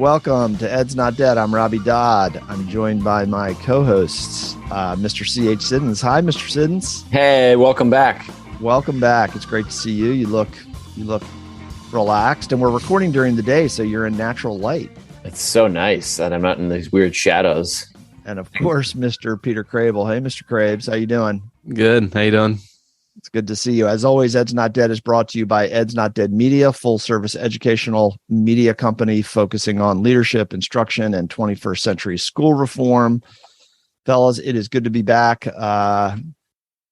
welcome to Ed's Not Dead. I'm Robbie Dodd. I'm joined by my co-hosts, Mr. C.H. Siddons. Hi, Mr. Siddons. Hey, welcome back. Welcome back. It's great to see you. You look relaxed, and we're recording during the day, so you're in natural light. It's so nice that I'm not in these weird shadows. And of course, Mr. Peter Crable. Hey, Mr. Crabes, how you doing? Good. How you doing? It's good to see you. As always, Ed's Not Dead is brought to you by Ed's Not Dead Media, full-service educational media company focusing on leadership, instruction, and 21st century school reform. Fellas, it is good to be back.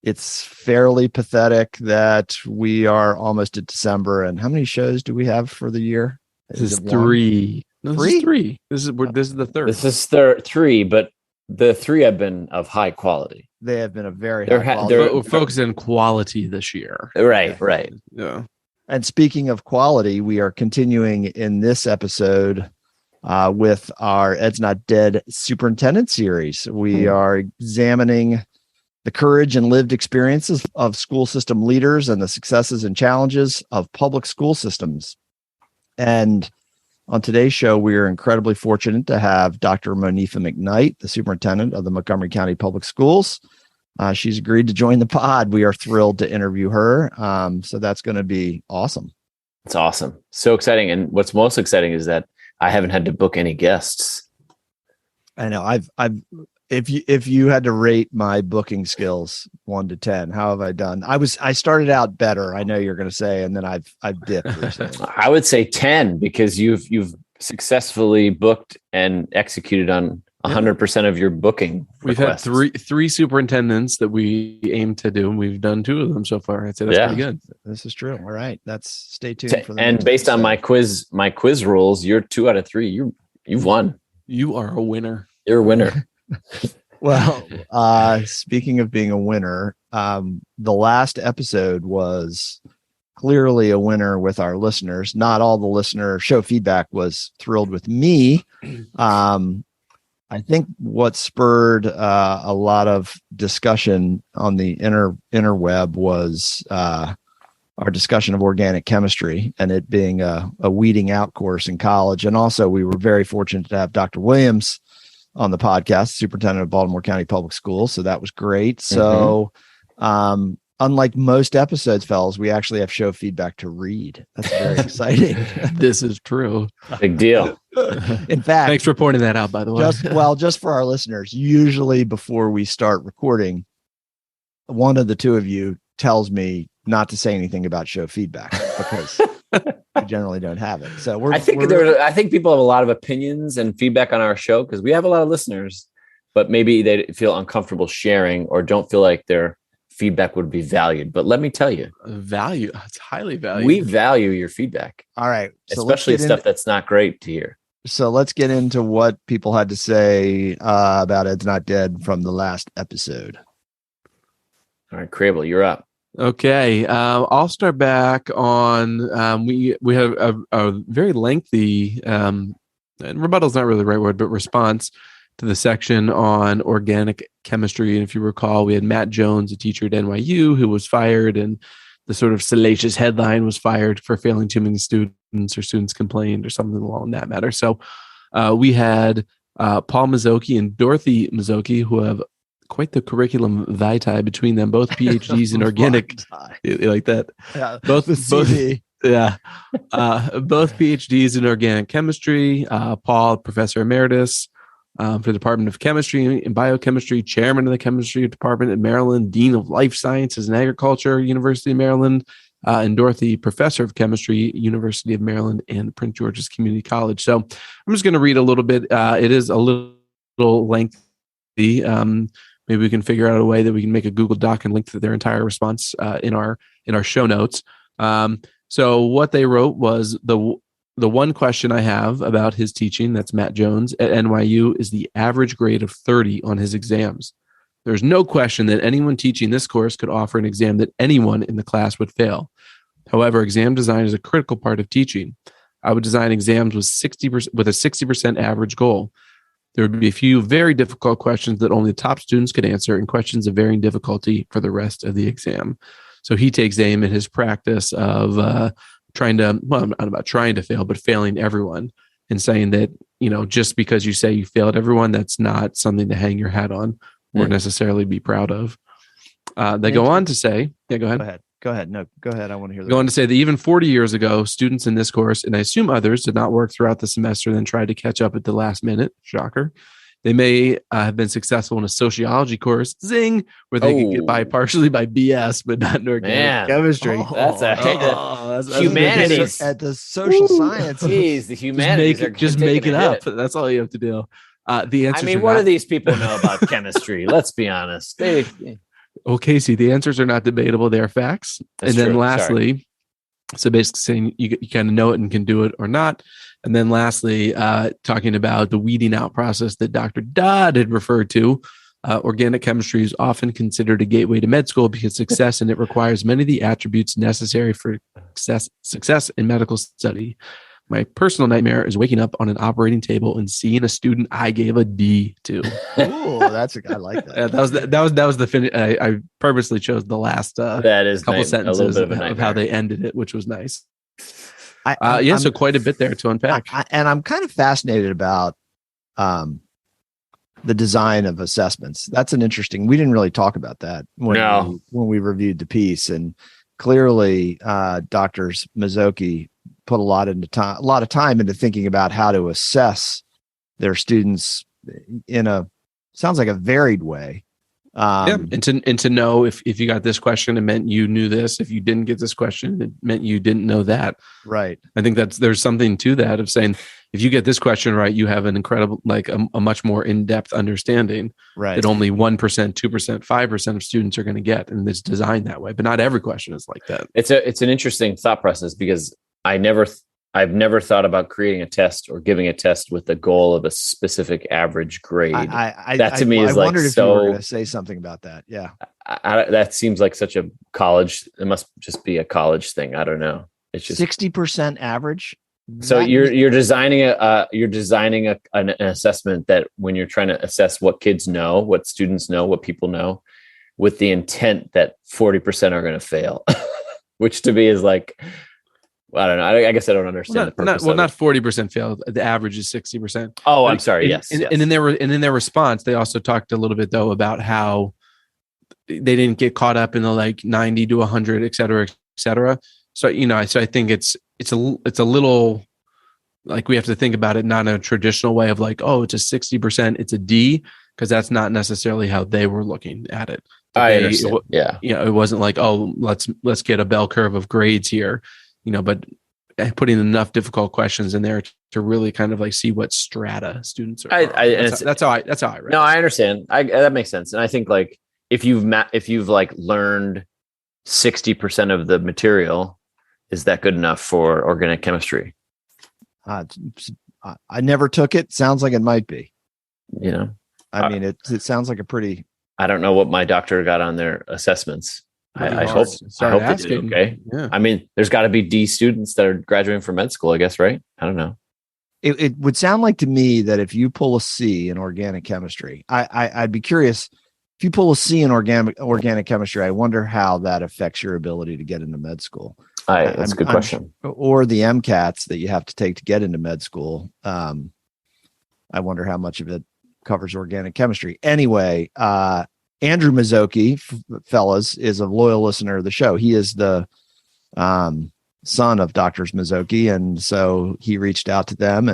It's fairly pathetic that we are almost at December. And how many shows do we have for the year? This is three. No, this is three. This is the third. This is three, but the three have been of high quality. They have been a very high quality. We're focusing on quality this year. Right. Yeah. And speaking of quality, we are continuing in this episode with our Ed's Not Dead Superintendent series. We are examining the courage and lived experiences of school system leaders and the successes and challenges of public school systems. And on today's show, we are incredibly fortunate to have Dr. Monifa McKnight, the superintendent of the Montgomery County Public Schools. She's agreed to join the pod. We are thrilled to interview her. So that's going to be awesome. It's awesome. So exciting. And what's most exciting is that I haven't had to book any guests. I know. If you had to rate my booking skills 1 to 10, how have I done? I started out better. I know you're going to say, and then I've dipped recently. I would say 10 because you've successfully booked and executed on 100% of your booking. We've requests. had three superintendents that we aim to do, and we've done 2 of them so far. I'd say that's pretty good. This is true. All right, stay tuned for that. And based on my quiz rules, you're 2 out of 3. You've won. You are a winner. You're a winner. Well, speaking of being a winner, the last episode was clearly a winner with our listeners. Not all the listener show feedback was thrilled with me. I think what spurred a lot of discussion on the interweb was our discussion of organic chemistry and it being a weeding out course in college. And also we were very fortunate to have Dr. Williams on the podcast, superintendent of Baltimore County Public Schools. So that was great. So unlike most episodes, fellas, we actually have show feedback to read. That's very exciting. This is true. Big deal. In fact, thanks for pointing that out, by the way. Just for our listeners, usually before we start recording, one of the two of you tells me not to say anything about show feedback because we generally don't have it. So I think people have a lot of opinions and feedback on our show because we have a lot of listeners, but maybe they feel uncomfortable sharing or don't feel like their feedback would be valued. But let me tell you, it's highly valued. We value your feedback. All right. So especially stuff that's not great to hear. So let's get into what people had to say about Ed's Not Dead from the last episode. All right, Crable, you're up. Okay, I'll start back on. We have a very lengthy, and rebuttal's not really the right word, but response to the section on organic chemistry. And if you recall, we had Matt Jones, a teacher at NYU, who was fired, and the sort of salacious headline was fired for failing too many students, or students complained, or something along that matter. So we had Paul Mazzocchi and Dorothy Mazzocchi, who have quite the curriculum vitae between them, both PhDs in organic. You like that? Yeah, both PhDs in organic chemistry. Paul, professor emeritus for the Department of Chemistry and Biochemistry, chairman of the chemistry department at Maryland, dean of life sciences and agriculture, University of Maryland, and Dorothy, professor of chemistry, University of Maryland and Prince George's Community College. So I'm just going to read a little bit. It is a little lengthy. Maybe we can figure out a way that we can make a Google Doc and link to their entire response in our show notes. So what they wrote was the one question I have about his teaching, that's Matt Jones at NYU, is the average grade of 30 on his exams. There's no question that anyone teaching this course could offer an exam that anyone in the class would fail. However, exam design is a critical part of teaching. I would design exams with 60% average goal. There would be a few very difficult questions that only the top students could answer and questions of varying difficulty for the rest of the exam. So he takes aim at his practice of not about trying to fail, but failing everyone. and saying that, just because you say you failed everyone, that's not something to hang your hat on or necessarily be proud of. They go on to say, go ahead. Go ahead. No, go ahead. I want to hear that. Go on to say that even 40 years ago, students in this course, and I assume others, did not work throughout the semester, then tried to catch up at the last minute. Shocker. They may have been successful in a sociology course, zing, where they could get by partially by BS, but not in organic chemistry. That's humanities at the social sciences. Geez, the humanities just make it up. That's all you have to do. The answer. What do these people know about chemistry? Let's be honest. Well, Casey, the answers are not debatable; they are facts. That's and then true. lastly, so basically saying you kind of know it and can do it or not. And then lastly, talking about the weeding out process that Dr. Dodd had referred to. Organic chemistry is often considered a gateway to med school because success in it requires many of the attributes necessary for success in medical study. My personal nightmare is waking up on an operating table and seeing a student I gave a D to. Oh, I like that. That was the finish. I purposely chose the last that is couple sentences of how they ended it, which was nice. So quite a bit there to unpack. And I'm kind of fascinated about the design of assessments. That's an interesting. We didn't really talk about that when we reviewed the piece, and clearly, Doctors Mazzocchi put a lot of time into thinking about how to assess their students sounds like a varied way. And to know if you got this question, it meant you knew this. If you didn't get this question, it meant you didn't know that. Right. I think there's something to that of saying, if you get this question right, you have an incredible, like a much more in-depth understanding that only 1%, 2%, 5% of students are going to get. And it's designed that way, but not every question is like that. It's an interesting thought process because I've never thought about creating a test or giving a test with the goal of a specific average grade. That to me is like, wondered if you were going to say something about that. Yeah. That seems like such a college. It must just be a college thing. I don't know. It's just 60% average. So you're designing an assessment that when you're trying to assess what kids know, what students know, what people know, with the intent that 40% are going to fail, which to me is like, I don't know. I guess I don't understand the purpose. Not 40% failed. The average is 60%. Oh, I'm sorry. Yes. And in their response, they also talked a little bit though about how they didn't get caught up in the like 90 to 100, et cetera, et cetera. So I think it's a little like we have to think about it not in a traditional way of like, oh, it's a 60%, it's a D, because that's not necessarily how they were looking at it. I understand. It wasn't like, oh, let's get a bell curve of grades here. But putting enough difficult questions in there to really kind of like see what strata students are. That's how I read it. No, I understand. That makes sense. And I think like if you've like learned 60% of the material, is that good enough for organic chemistry? I never took it. Sounds like it might be. I mean, it sounds like a pretty. I don't know what my doctor got on their assessments. I hope they did okay. Yeah. I mean, there's got to be D students that are graduating from med school, I guess, right? I don't know. It would sound like to me that if you pull a C in organic chemistry, I'd be curious. If you pull a C in organic chemistry, I wonder how that affects your ability to get into med school. That's a good question. Or the MCATs that you have to take to get into med school. I wonder how much of it covers organic chemistry. Anyway, Andrew Mazzocchi, fellas, is a loyal listener of the show. He is the son of Doctors Mazzocchi, and so he reached out to them,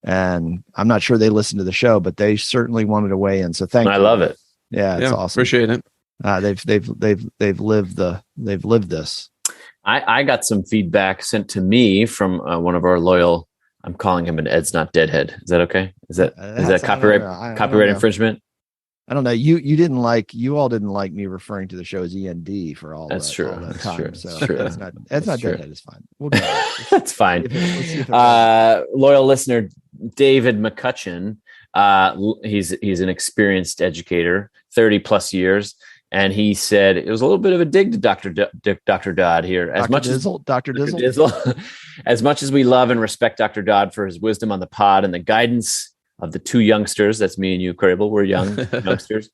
and I'm not sure they listened to the show, but they certainly wanted to weigh in. So thank you. I love it. Yeah, it's awesome. Appreciate it. They've lived this. I got some feedback sent to me from one of our loyal. I'm calling him an Ed's Not Deadhead. Is that okay? Is that copyright infringement? I don't know. You all didn't like me referring to the show as END for all that's true. All that that's time. true. So true. That's not Deadhead is fine. We'll that's fine. Loyal listener David McCutcheon. He's an experienced educator, 30 plus years. And he said it was a little bit of a dig to Dr. Dodd here. Dr. Dizzle. As much as we love and respect Dr. Dodd for his wisdom on the pod and the guidance of the two youngsters, that's me and you, Crable, we're young youngsters,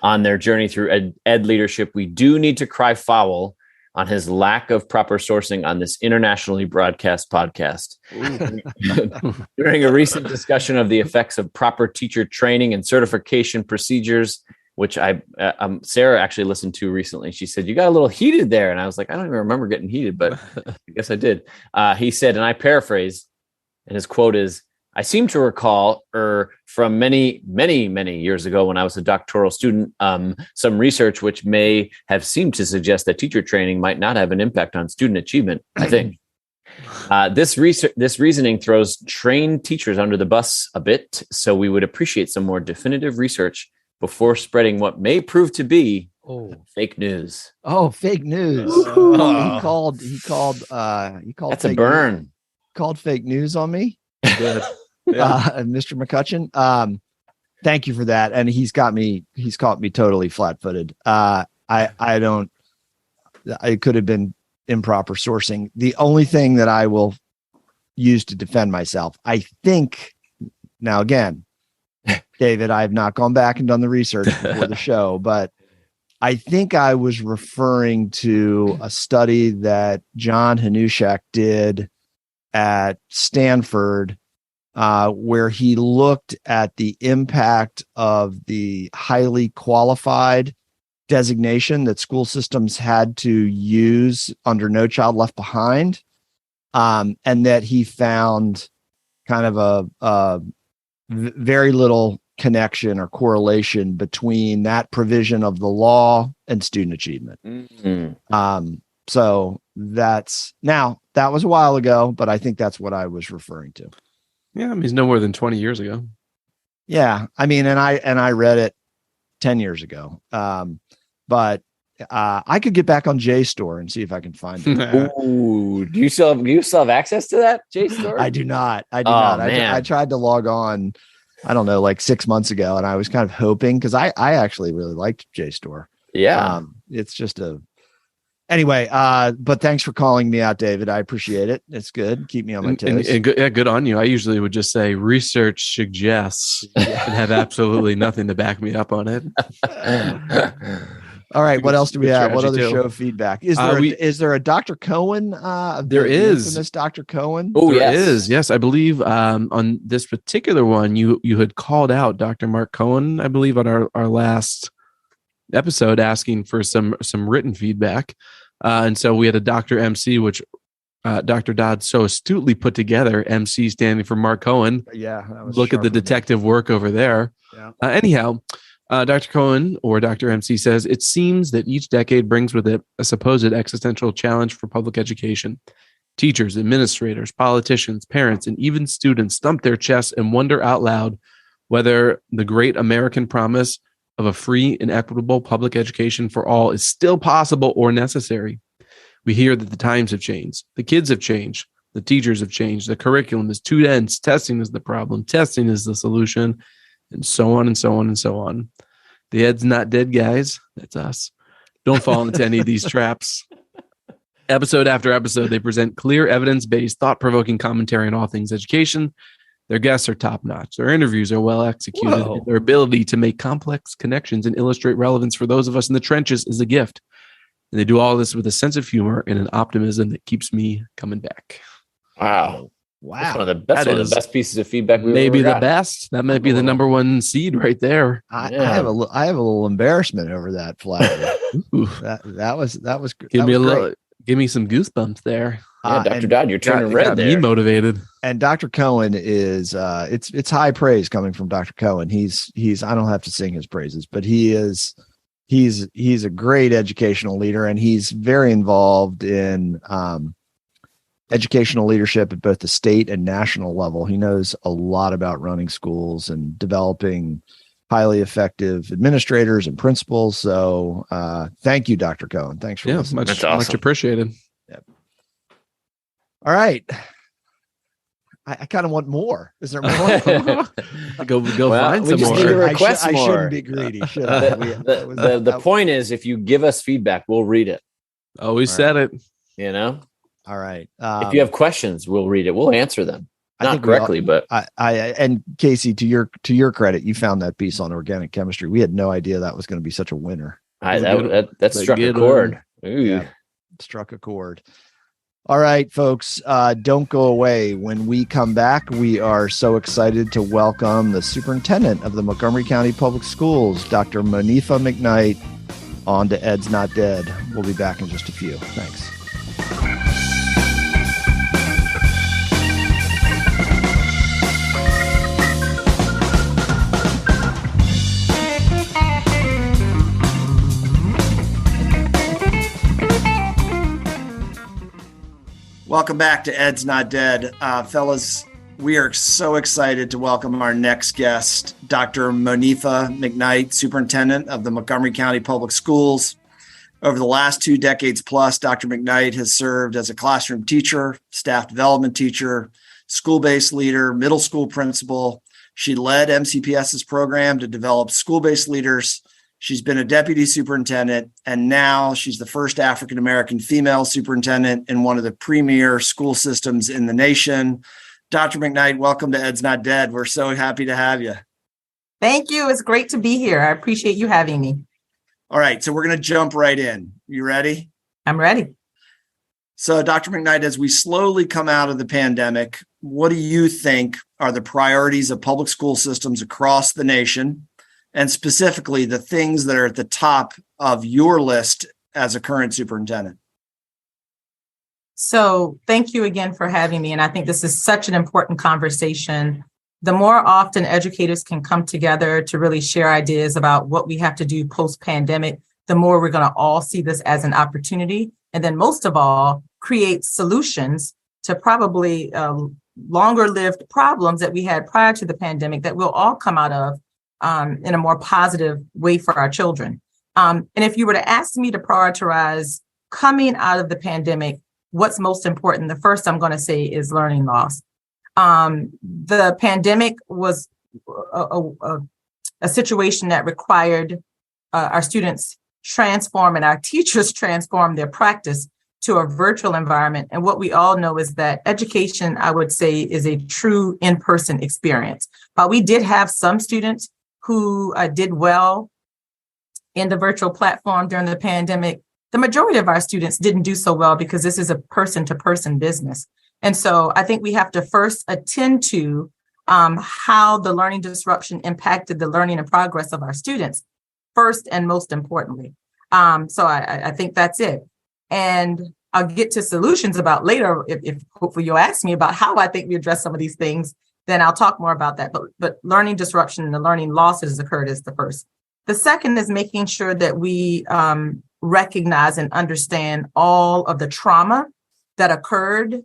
on their journey through ed leadership, we do need to cry foul on his lack of proper sourcing on this internationally broadcast podcast. During a recent discussion of the effects of proper teacher training and certification procedures, which Sarah actually listened to recently. She said, you got a little heated there. And I was like, I don't even remember getting heated, but I guess I did. He said, and I paraphrase, and his quote is, I seem to recall from many, many, many years ago when I was a doctoral student, some research which may have seemed to suggest that teacher training might not have an impact on student achievement, I think. This reasoning throws trained teachers under the bus a bit, so we would appreciate some more definitive research before spreading what may prove to be fake news. Oh, fake news. He called That's a burn. Called fake news on me. Good. Yeah. Mr. McCutcheon. Thank you for that. And he's caught me totally flat-footed. It could have been improper sourcing. The only thing that I will use to defend myself, I think, now again, David, I have not gone back and done the research before the show, but I think I was referring to a study that John Hanushek did at Stanford, where he looked at the impact of the highly qualified designation that school systems had to use under No Child Left Behind, and that he found kind of a very little connection or correlation between that provision of the law and student achievement. Mm-hmm. So that was a while ago, but I think that's what I was referring to. Yeah, I mean, it's no more than 20 years ago. Yeah, I mean, and I read it 10 years ago. But I could get back on JSTOR and see if I can find it. Ooh, do you still have access to that JSTOR? I do not. I tried to log on, I don't know, like 6 months ago, and I was kind of hoping, because I actually really liked JSTOR. Yeah. It's just anyway, but thanks for calling me out, David. I appreciate it. It's good. Keep me on my toes. And good on you. I usually would just say research suggests and have absolutely nothing to back me up on it. All right. What else do we have? What other show feedback? Is there a Dr. Cohen? There is. Infamous Dr. Cohen? Oh, there is. Yes. I believe on this particular one, you had called out Dr. Mark Cohen, I believe, on our last episode, asking for some written feedback. And so we had a Dr. MC, which Dr. Dodd so astutely put together, MC standing for Mark Cohen. Yeah. Look at the detective work over there. Yeah. Anyhow, Dr. Cohen, or Dr. MC, says, it seems that each decade brings with it a supposed existential challenge for public education. Teachers, administrators, politicians, parents, and even students thump their chests and wonder out loud whether the great American promise of a free and equitable public education for all is still possible or necessary. We hear that the times have changed. The kids have changed. The teachers have changed. The curriculum is too dense. Testing is the problem. Testing is the solution. And so on and so on and so on. The Ed's not dead, guys. That's us. Don't fall into any of these traps. Episode after episode, they present clear, evidence-based, thought-provoking commentary on all things education. Their guests are top-notch. Their interviews are well executed. And their ability to make complex connections and illustrate relevance for those of us in the trenches is a gift. And they do all this with a sense of humor and an optimism that keeps me coming back. Wow. That's one of the best pieces of feedback we've maybe ever the best. That might be the number one seed right there. I have a little embarrassment over that flattery. that was give me some goosebumps there. Yeah, Dr. Dodd, you're turning red there. Me motivated. And Dr. Cohen is it's high praise coming from Dr. Cohen. He's I don't have to sing his praises, but he's a great educational leader, and he's very involved in educational leadership at both the state and national level. He knows a lot about running schools and developing highly effective administrators and principals. So thank you, Dr. Cohen. Thanks for listening. Much appreciated. Yep. All right. I kind of want more. Is there more? go find some more. I shouldn't be greedy, should I? The point is, if you give us feedback, we'll read it. Always said it. You know? All right. If you have questions, we'll read it. We'll answer them. Not correctly, but and Casey, to your credit, you found that piece on organic chemistry. We had no idea that was going to be such a winner. That struck a chord. Yeah. struck a chord. All right, folks, don't go away. When we come back, we are so excited to welcome the superintendent of the Montgomery County Public Schools, Dr. Monifa McKnight, on to Ed's Not Dead. We'll be back in just a few. Thanks. Welcome back to Ed's Not Dead. Fellas, we are so excited to welcome our next guest, Dr. Monifa McKnight, Superintendent of the Montgomery County Public Schools. Over the last 2 decades plus, Dr. McKnight has served as a classroom teacher, staff development teacher, school-based leader, middle school principal. She led MCPS's program to develop school-based leaders. She's been a deputy superintendent, and now she's the first African-American female superintendent in one of the premier school systems in the nation. Dr. McKnight, welcome to Ed's Not Dead. We're so happy to have you. Thank you. It's great to be here. I appreciate you having me. All right, so we're going to jump right in. You ready? I'm ready. So, Dr. McKnight, as we slowly come out of the pandemic, what do you think are the priorities of public school systems across the nation? And specifically, the things that are at the top of your list as a current superintendent? So thank you again for having me. And I think this is such an important conversation. The more often educators can come together to really share ideas about what we have to do post-pandemic, the more we're going to all see this as an opportunity. And then most of all, create solutions to probably longer-lived problems that we had prior to the pandemic that we'll all come out of in a more positive way for our children. And if you were to ask me to prioritize coming out of the pandemic, what's most important, the first I'm going to say is learning loss. The pandemic was a situation that required our students transform and our teachers transform their practice to a virtual environment. And what we all know is that education, I would say, is a true in-person experience. But we did have some students who did well in the virtual platform during the pandemic. The majority of our students didn't do so well because this is a person-to-person business. And so I think we have to first attend to how the learning disruption impacted the learning and progress of our students, first and most importantly. So I think that's it. And I'll get to solutions about later, if hopefully you'll ask me about how I think we address some of these things, then I'll talk more about that. But learning disruption and the learning losses occurred is the first. The second is making sure that we recognize and understand all of the trauma that occurred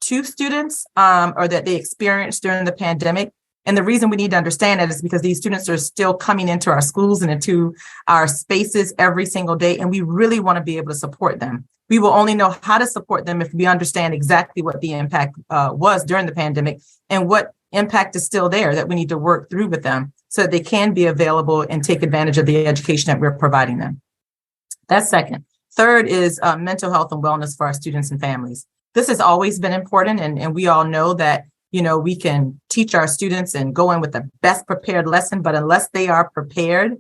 to students or that they experienced during the pandemic. And the reason we need to understand that is because these students are still coming into our schools and into our spaces every single day, and we really want to be able to support them. We will only know how to support them if we understand exactly what the impact was during the pandemic and what impact is still there that we need to work through with them so that they can be available and take advantage of the education that we're providing them. That's second. Third is mental health and wellness for our students and families. This has always been important, and we all know that, you know, we can teach our students and go in with the best prepared lesson, but unless they are prepared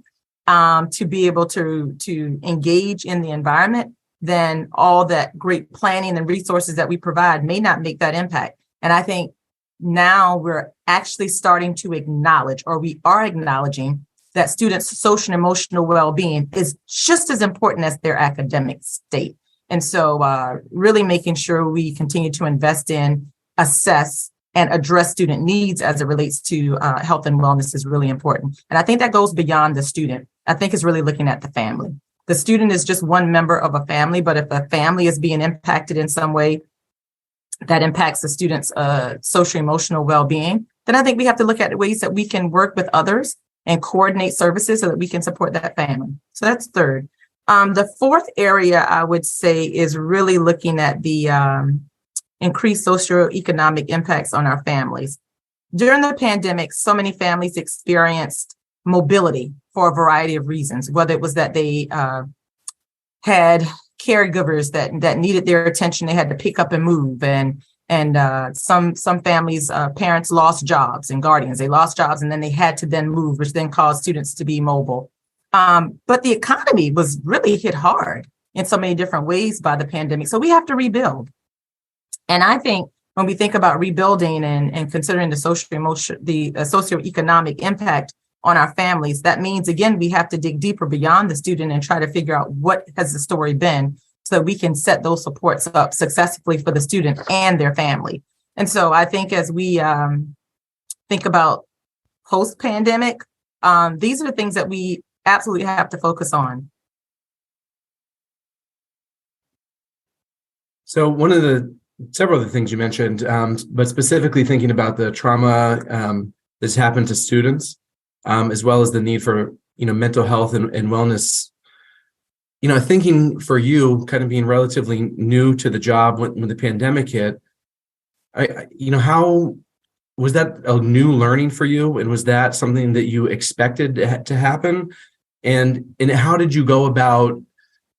to be able to engage in the environment, then all that great planning and resources that we provide may not make that impact. And I think now we're actually starting to acknowledge, or we are acknowledging, that students' social and emotional well-being is just as important as their academic state. And so really making sure we continue to invest in, assess, and address student needs as it relates to health and wellness is really important. And I think that goes beyond the student. I think it's really looking at the family. The student is just one member of a family, but if a family is being impacted in some way that impacts the student's social emotional well-being, then I think we have to look at ways that we can work with others and coordinate services so that we can support that family. So that's third. The fourth area I would say is really looking at the increased socioeconomic impacts on our families. During the pandemic, so many families experienced mobility for a variety of reasons, whether it was that they had caregivers that needed their attention, they had to pick up and move, and some families, parents lost jobs and guardians, they lost jobs and then they had to then move, which then caused students to be mobile. But the economy was really hit hard. in so many different ways by the pandemic. So we have to rebuild. And I think when we think about rebuilding and considering the socioeconomic impact on our families, that means, again, we have to dig deeper beyond the student and try to figure out what has the story been so we can set those supports up successfully for the student and their family. And so I think as we think about post-pandemic, these are the things that we absolutely have to focus on. So one of the several of the things you mentioned, but specifically thinking about the trauma that's happened to students, as well as the need for, mental health and wellness. Thinking for you, kind of being relatively new to the job when the pandemic hit, how was that a new learning for you? And was that something that you expected to happen? And how did you go about,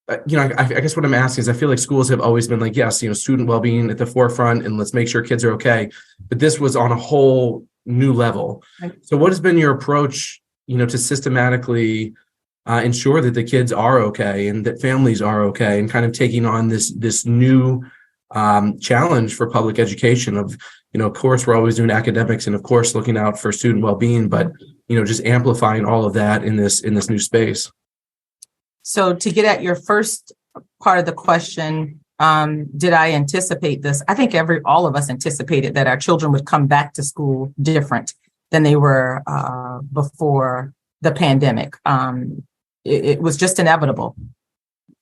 I guess what I'm asking is I feel like schools have always been like, yes, student well-being at the forefront and let's make sure kids are okay. But this was on a whole new level. Right. So what has been your approach, to systematically ensure that the kids are okay and that families are okay, and kind of taking on this new challenge for public education of, of course, we're always doing academics and of course, looking out for student well-being, but, just amplifying all of that in this new space. So to get at your first part of the question, did I anticipate this? I think all of us anticipated that our children would come back to school different than they were before the pandemic. It was just inevitable.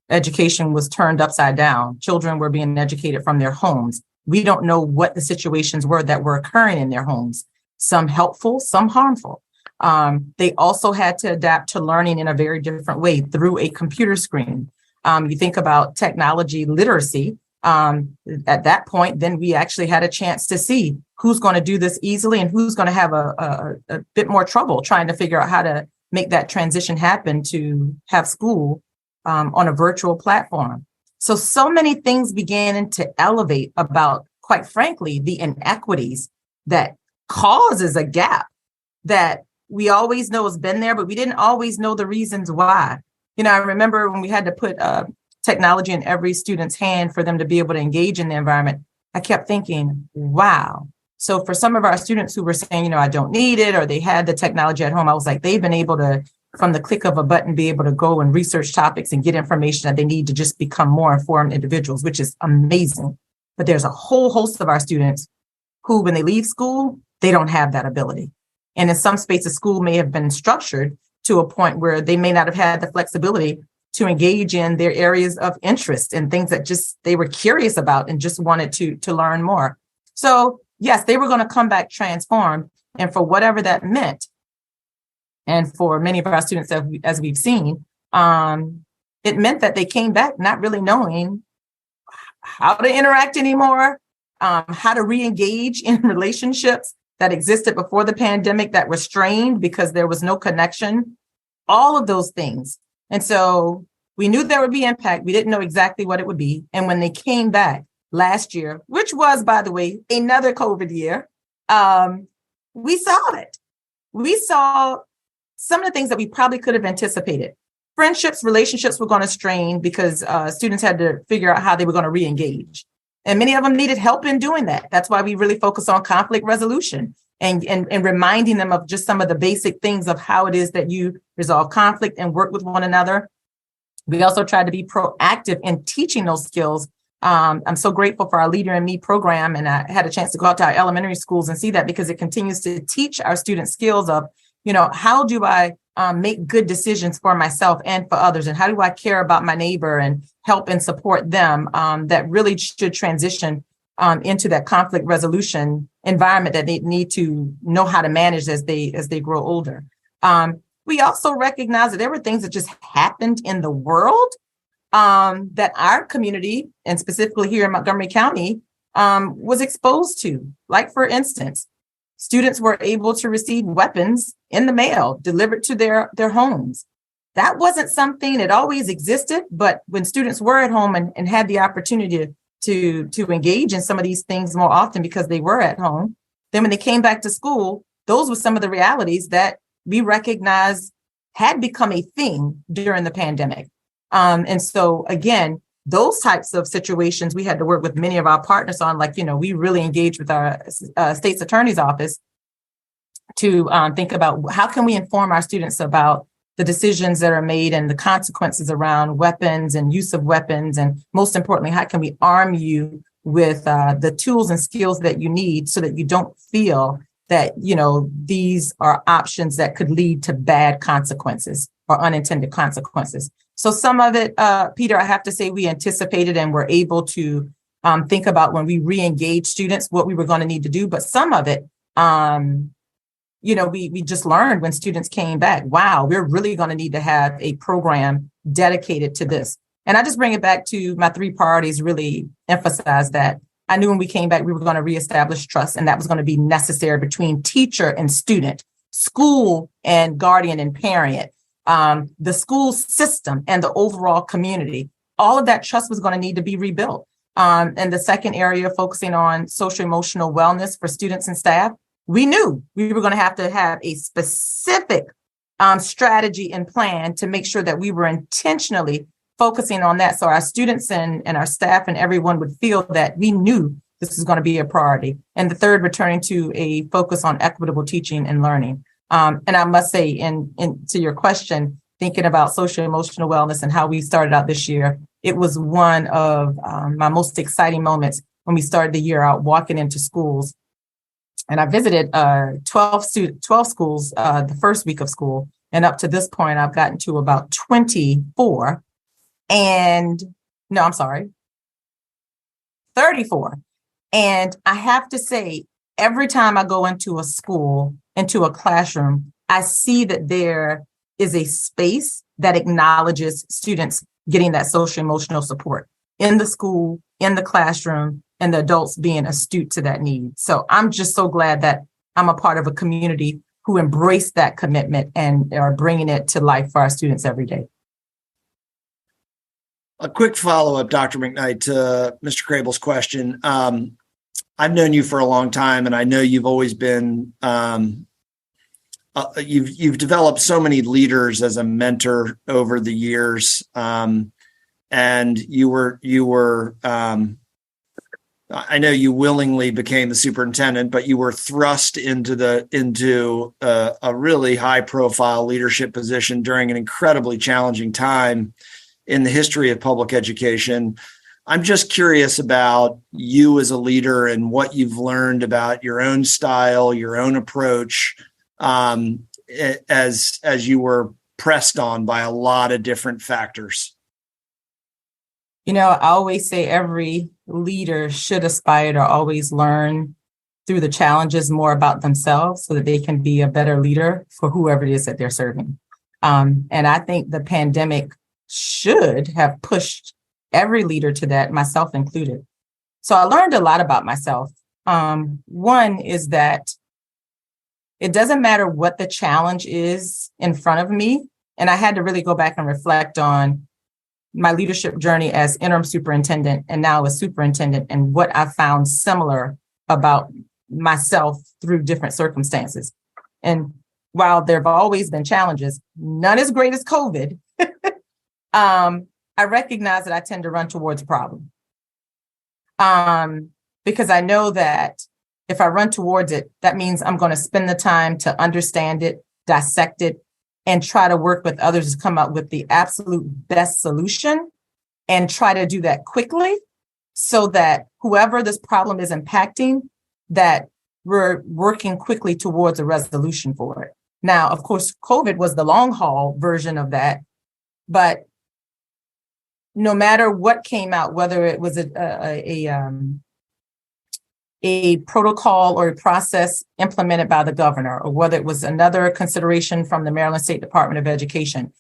Education was turned upside down. Children were being educated from their homes. We don't know what the situations were that were occurring in their homes, some helpful, some harmful. They also had to adapt to learning in a very different way through a computer screen. You think about technology literacy. At that point, then we actually had a chance to see who's going to do this easily and who's going to have a bit more trouble trying to figure out how to make that transition happen to have school on a virtual platform. So many things began to elevate about, quite frankly, the inequities that causes a gap that we always know has been there, but we didn't always know the reasons why. I remember when we had to put technology in every student's hand for them to be able to engage in the environment, I kept thinking, wow. So for some of our students who were saying, I don't need it, or they had the technology at home, I was like, they've been able to, from the click of a button, be able to go and research topics and get information that they need to just become more informed individuals, which is amazing. But there's a whole host of our students who, when they leave school, they don't have that ability. And in some spaces, school may have been structured to a point where they may not have had the flexibility to engage in their areas of interest and things that just they were curious about and just wanted to learn more. So yes, they were going to come back transformed, and for whatever that meant. And for many of our students, as we've seen, it meant that they came back not really knowing how to interact anymore, how to re-engage in relationships that existed before the pandemic that were strained because there was no connection, all of those things. And so we knew there would be impact. We didn't know exactly what it would be. And when they came back last year, which was, by the way, another COVID year, we saw it. We saw some of the things that we probably could have anticipated. Friendships, relationships were going to strain because students had to figure out how they were going to re-engage. And many of them needed help in doing that. That's why we really focus on conflict resolution and reminding them of just some of the basic things of how it is that you resolve conflict and work with one another. We also tried to be proactive in teaching those skills. I'm so grateful for our Leader in Me program. And I had a chance to go out to our elementary schools and see that because it continues to teach our students skills of, how do I make good decisions for myself and for others? And how do I care about my neighbor and help and support them that really should transition into that conflict resolution environment that they need to know how to manage as they grow older. We also recognize that there were things that just happened in the world that our community, and specifically here in Montgomery County, was exposed to. Like, for instance, students were able to receive weapons in the mail delivered to their homes. That wasn't something that always existed, but when students were at home and had the opportunity to engage in some of these things more often because they were at home, then when they came back to school, those were some of the realities that we recognized had become a thing during the pandemic. And so again, those types of situations we had to work with many of our partners on, like, we really engaged with our state's attorney's office to think about how can we inform our students about the decisions that are made and the consequences around weapons and use of weapons. And most importantly, how can we arm you with the tools and skills that you need so that you don't feel that, these are options that could lead to bad consequences or unintended consequences. So some of it, Peter, I have to say we anticipated and were able to think about when we re-engage students, what we were going to need to do. But some of it, we just learned when students came back, wow, we're really going to need to have a program dedicated to this. And I just bring it back to my 3 priorities, really emphasize that. I knew when we came back, we were going to reestablish trust, and that was going to be necessary between teacher and student, school and guardian and parent, the school system and the overall community. All of that trust was going to need to be rebuilt. And the second area, focusing on social emotional wellness for students and staff, we knew we were going to have a specific strategy and plan to make sure that we were intentionally focusing on that. So our students and our staff and everyone would feel that we knew this is going to be a priority. And the third, returning to a focus on equitable teaching and learning. And I must say, in to your question, thinking about social emotional wellness and how we started out this year, it was one of my most exciting moments when we started the year out walking into schools. And I visited 12 schools the first week of school. And up to this point, I've gotten to about 24. 34. And I have to say, every time I go into a school, into a classroom, I see that there is a space that acknowledges students getting that social emotional support in the school, in the classroom, and the adults being astute to that need. So I'm just so glad that I'm a part of a community who embrace that commitment and are bringing it to life for our students every day. A quick follow-up, Dr. McKnight, to Mr. Crable's question. I've known you for a long time, and I know you've always been, you've developed so many leaders as a mentor over the years. And you were, I know you willingly became the superintendent, but you were thrust into a really high-profile leadership position during an incredibly challenging time in the history of public education. I'm just curious about you as a leader and what you've learned about your own style, your own approach, as you were pressed on by a lot of different factors. I always say every leader should aspire to always learn through the challenges more about themselves so that they can be a better leader for whoever it is that they're serving. And I think the pandemic should have pushed every leader to that, myself included. So I learned a lot about myself. One is that it doesn't matter what the challenge is in front of me. And I had to really go back and reflect on my leadership journey as interim superintendent and now as superintendent and what I found similar about myself through different circumstances. And while there have always been challenges, none as great as COVID, I recognize that I tend to run towards a problem because I know that if I run towards it, that means I'm going to spend the time to understand it, dissect it, and try to work with others to come up with the absolute best solution and try to do that quickly so that whoever this problem is impacting, that we're working quickly towards a resolution for it. Now, of course, COVID was the long haul version of that, but no matter what came out, whether it was a protocol or a process implemented by the governor, or whether it was another consideration from the Maryland State Department of Education,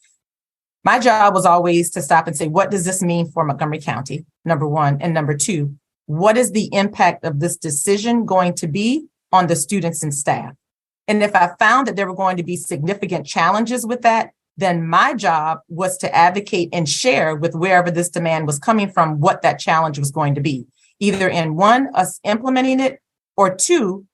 my job was always to stop and say, what does this mean for Montgomery County? Number one. And number two, what is the impact of this decision going to be on the students and staff? And if I found that there were going to be significant challenges with that, then my job was to advocate and share with wherever this demand was coming from what that challenge was going to be. Either in one, us implementing it, or two,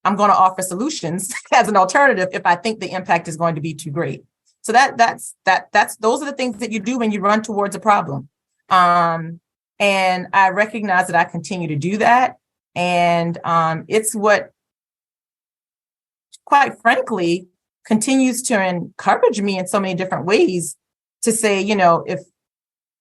I'm going to offer solutions as an alternative if I think the impact is going to be too great. So that's those are the things that you do when you run towards a problem. And I recognize that I continue to do that. And it's what, quite frankly, continues to encourage me in so many different ways to say, if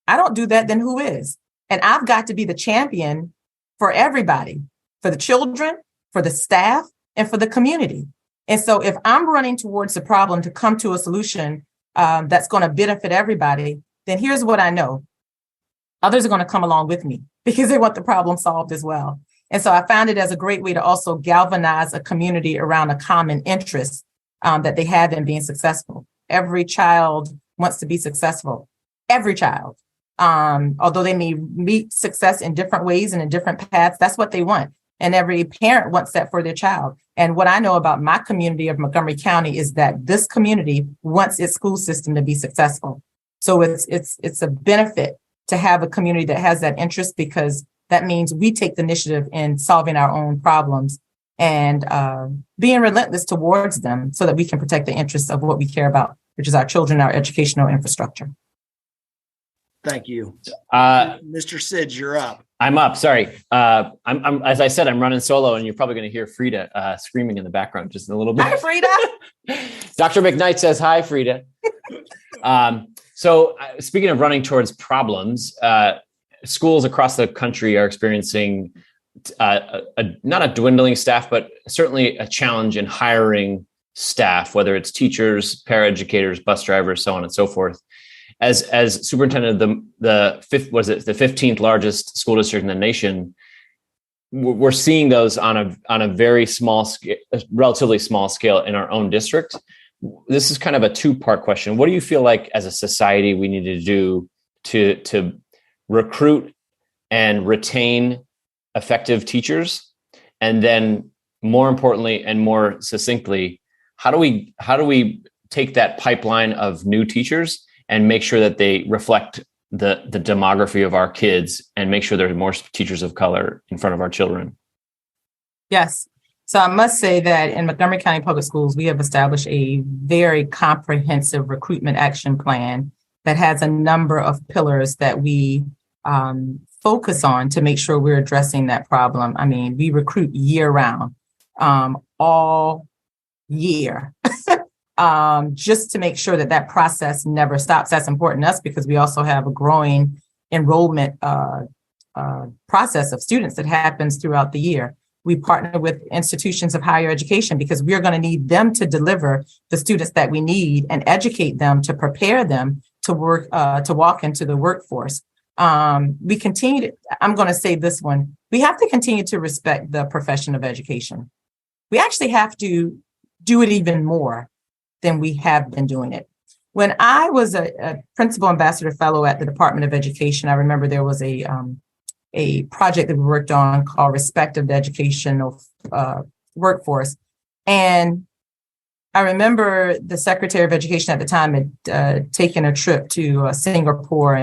I don't do that, then who is? And I've got to be the champion for everybody, for the children, for the staff, and for the community. And so if I'm running towards the problem to come to a solution that's going to benefit everybody, then here's what I know. Others are going to come along with me because they want the problem solved as well. And so I found it as a great way to also galvanize a community around a common interest that they have in being successful. Every child wants to be successful. Every child. Although they may meet success in different ways and in different paths, that's what they want. And every parent wants that for their child. And what I know about my community of Montgomery County is that this community wants its school system to be successful. So it's a benefit to have a community that has that interest, because that means we take the initiative in solving our own problems and being relentless towards them so that we can protect the interests of what we care about, which is our children, our educational infrastructure. Thank you. Mr. Sidge, you're up. I'm up. Sorry. I'm as I said, I'm running solo, and you're probably going to hear Frida screaming in the background just a little bit. Hi, Frida. Dr. McKnight says hi, Frida. So speaking of running towards problems, schools across the country are experiencing not a dwindling staff, but certainly a challenge in hiring staff, whether it's teachers, paraeducators, bus drivers, so on and so forth. As superintendent of the 15th largest school district in the nation, we're seeing those on a very small scale, relatively small scale in our own district. This is kind of a two-part question. What do you feel like as a society we need to do to recruit and retain effective teachers? And then more importantly and more succinctly, how do we take that pipeline of new teachers and make sure that they reflect the demography of our kids and make sure there are more teachers of color in front of our children? Yes. So I must say that in Montgomery County Public Schools, we have established a very comprehensive recruitment action plan that has a number of pillars that we focus on to make sure we're addressing that problem. I mean, we recruit year round, all year. Just to make sure that process never stops. That's important to us because we also have a growing enrollment process of students that happens throughout the year. We partner with institutions of higher education because we are going to need them to deliver the students that we need and educate them to prepare them to work, to walk into the workforce. We continue to, I'm going to say this one, we have to continue to respect the profession of education. We actually have to do it even more than we have been doing it. When I was a principal ambassador fellow at the Department of Education, I remember there was a project that we worked on called Respect of the Educational Workforce. And I remember the Secretary of Education at the time had taken a trip to Singapore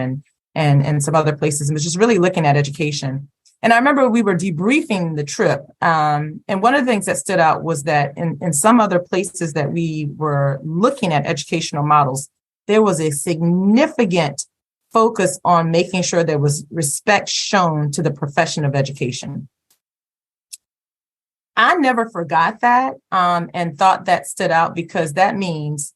and some other places and was just really looking at education. And I remember we were debriefing the trip. And one of the things that stood out was that in some other places that we were looking at educational models, there was a significant focus on making sure there was respect shown to the profession of education. I never forgot that and thought that stood out because that means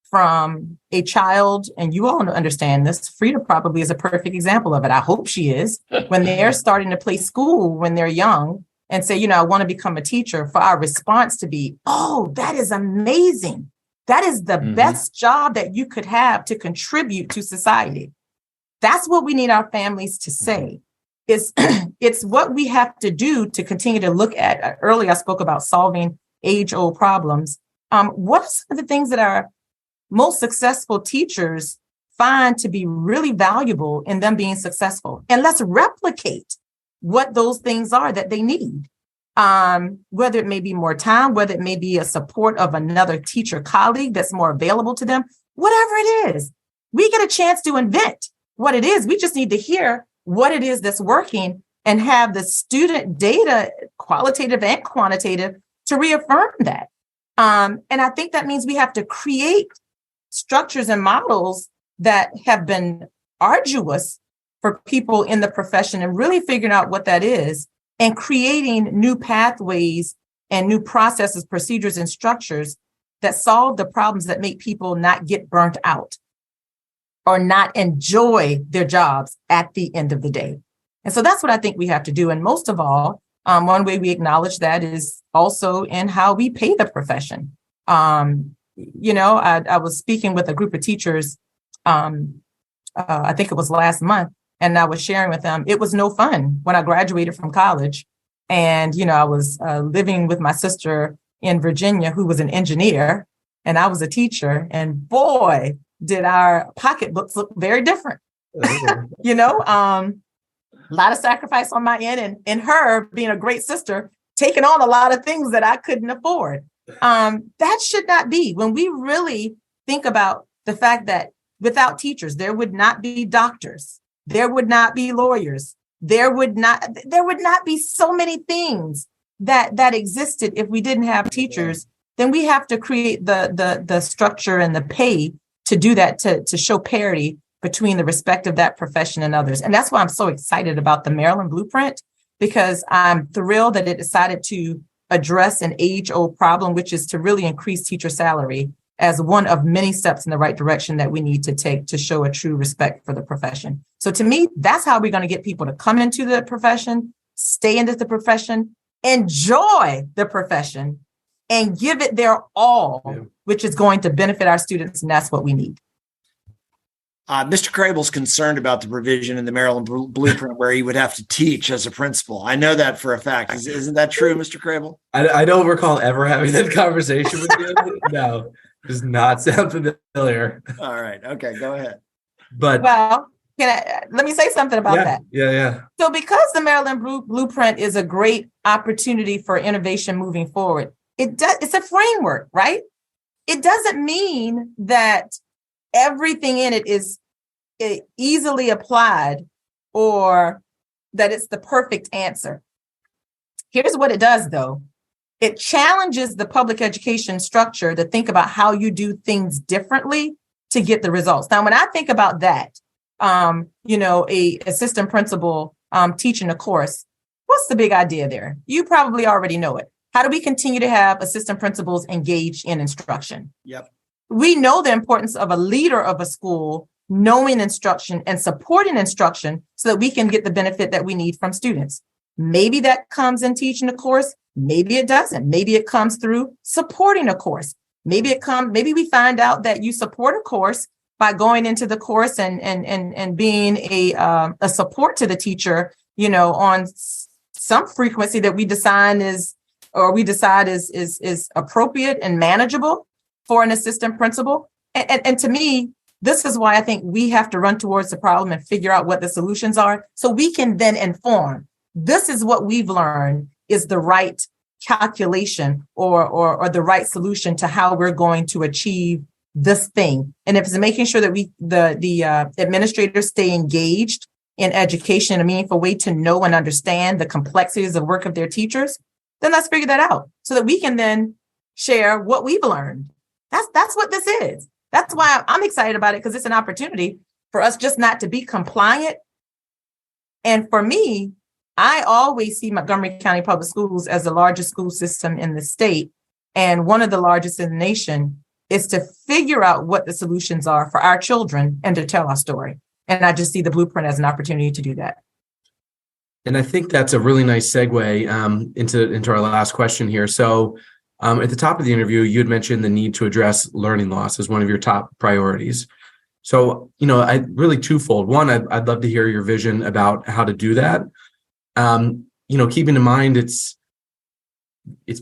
from a child, and you all understand this, Frida probably is a perfect example of it. I hope she is. When they're starting to play school when they're young and say, I want to become a teacher, for our response to be, oh, that is amazing. That is the best job that you could have to contribute to society. That's what we need our families to say. It's what we have to do to continue to look at. Earlier, I spoke about solving age-old problems. What are some of the things that our most successful teachers find to be really valuable in them being successful? And let's replicate what those things are that they need. Whether it may be more time, whether it may be a support of another teacher colleague that's more available to them, whatever it is, we get a chance to invent what it is. We just need to hear what it is that's working and have the student data, qualitative and quantitative, to reaffirm that. And I think that means we have to create structures and models that have been arduous for people in the profession and really figuring out what that is and creating new pathways and new processes, procedures, and structures that solve the problems that make people not get burnt out or not enjoy their jobs at the end of the day. And so that's what I think we have to do. And most of all, one way we acknowledge that is also in how we pay the profession. I was speaking with a group of teachers, I think it was last month, and I was sharing with them, it was no fun when I graduated from college. And, I was living with my sister in Virginia, who was an engineer, and I was a teacher. And boy, did our pocketbooks look very different. A lot of sacrifice on my end, and her being a great sister, taking on a lot of things that I couldn't afford. That should not be. When we really think about the fact that without teachers, there would not be doctors, there would not be lawyers, there would not be so many things that existed if we didn't have teachers. Then we have to create the structure and the pay to do that, to show parity between the respect of that profession and others. And that's why I'm so excited about the Maryland Blueprint, because I'm thrilled that it decided to address an age-old problem, which is to really increase teacher salary as one of many steps in the right direction that we need to take to show a true respect for the profession. So to me, that's how we're going to get people to come into the profession, stay into the profession, enjoy the profession, and give it their all, which is going to benefit our students. And that's what we need. Mr. Crable's concerned about the provision in the Maryland Blueprint where he would have to teach as a principal. I know that for a fact. Isn't that true, Mr. Crable? I don't recall ever having that conversation with you. No, does not sound familiar. All right. Okay, go ahead. But let me say something about that. Yeah. So because the Maryland Blueprint is a great opportunity for innovation moving forward, it's a framework, right? It doesn't mean that everything in it is easily applied or that it's the perfect answer. Here's what it does, though. It challenges the public education structure to think about how you do things differently to get the results. Now, when I think about that, a assistant principal teaching a course, what's the big idea there? You probably already know it. How do we continue to have assistant principals engaged in instruction? Yep. We know the importance of a leader of a school knowing instruction and supporting instruction so that we can get the benefit that we need from students. Maybe that comes in teaching a course. Maybe it doesn't. Maybe it comes through supporting a course. Maybe we find out that you support a course by going into the course and being a support to the teacher, on some frequency that we decide is appropriate and manageable for an assistant principal. And to me, this is why I think we have to run towards the problem and figure out what the solutions are so we can then inform. This is what we've learned is the right calculation or the right solution to how we're going to achieve this thing. And if it's making sure that the administrators stay engaged in education in a meaningful way to know and understand the complexities of work of their teachers, then let's figure that out so that we can then share what we've learned. That's what this is. That's why I'm excited about it, because it's an opportunity for us just not to be compliant. And for me, I always see Montgomery County Public Schools as the largest school system in the state and one of the largest in the nation, is to figure out what the solutions are for our children and to tell our story. And I just see the blueprint as an opportunity to do that. And I think that's a really nice segue into our last question here. So at the top of the interview, you had mentioned the need to address learning loss as one of your top priorities. So, I really twofold. One, I'd love to hear your vision about how to do that. Keeping in mind it's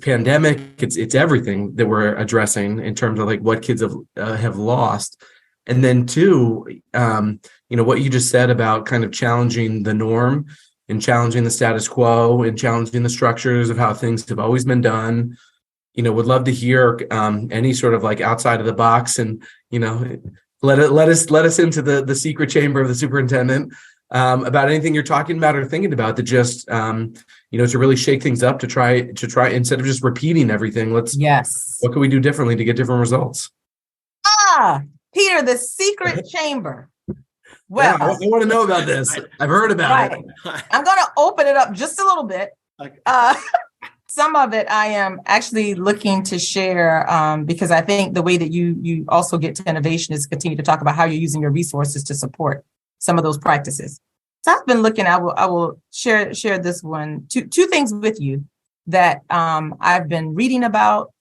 pandemic, it's everything that we're addressing in terms of like what kids have lost. And then two, what you just said about kind of challenging the norm and challenging the status quo and challenging the structures of how things have always been done. Would love to hear any sort of like outside of the box and, let us into the secret chamber of the superintendent about anything you're talking about or thinking about that just, to really shake things up to try instead of just repeating everything. What can we do differently to get different results? Peter, the secret chamber. Well, yeah, I want to know about this. I've heard about it. I'm going to open it up just a little bit. Some of it I am actually looking to share because I think the way that you also get to innovation is continue to talk about how you're using your resources to support some of those practices. So I've been looking. I will share this one. Two things with you that I've been reading about,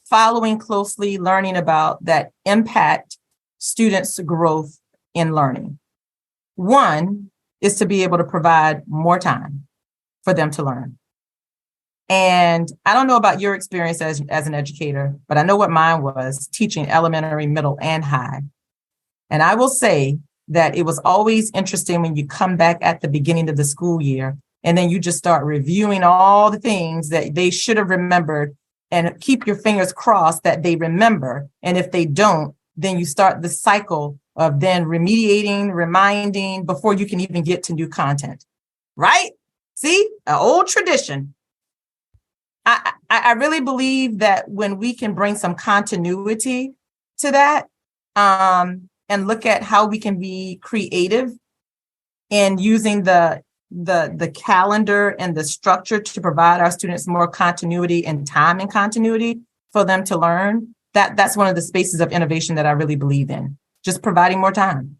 following closely, learning about that impact students' growth in learning. One is to be able to provide more time for them to learn. And I don't know about your experience as an educator, but I know what mine was, teaching elementary, middle, and high. And I will say that it was always interesting when you come back at the beginning of the school year and then you just start reviewing all the things that they should have remembered and keep your fingers crossed that they remember. And if they don't, then you start the cycle of then remediating, reminding before you can even get to new content, right? See, an old tradition. I really believe that when we can bring some continuity to that and look at how we can be creative in using the calendar and the structure to provide our students more continuity and time and continuity for them to learn, that's one of the spaces of innovation that I really believe in, just providing more time.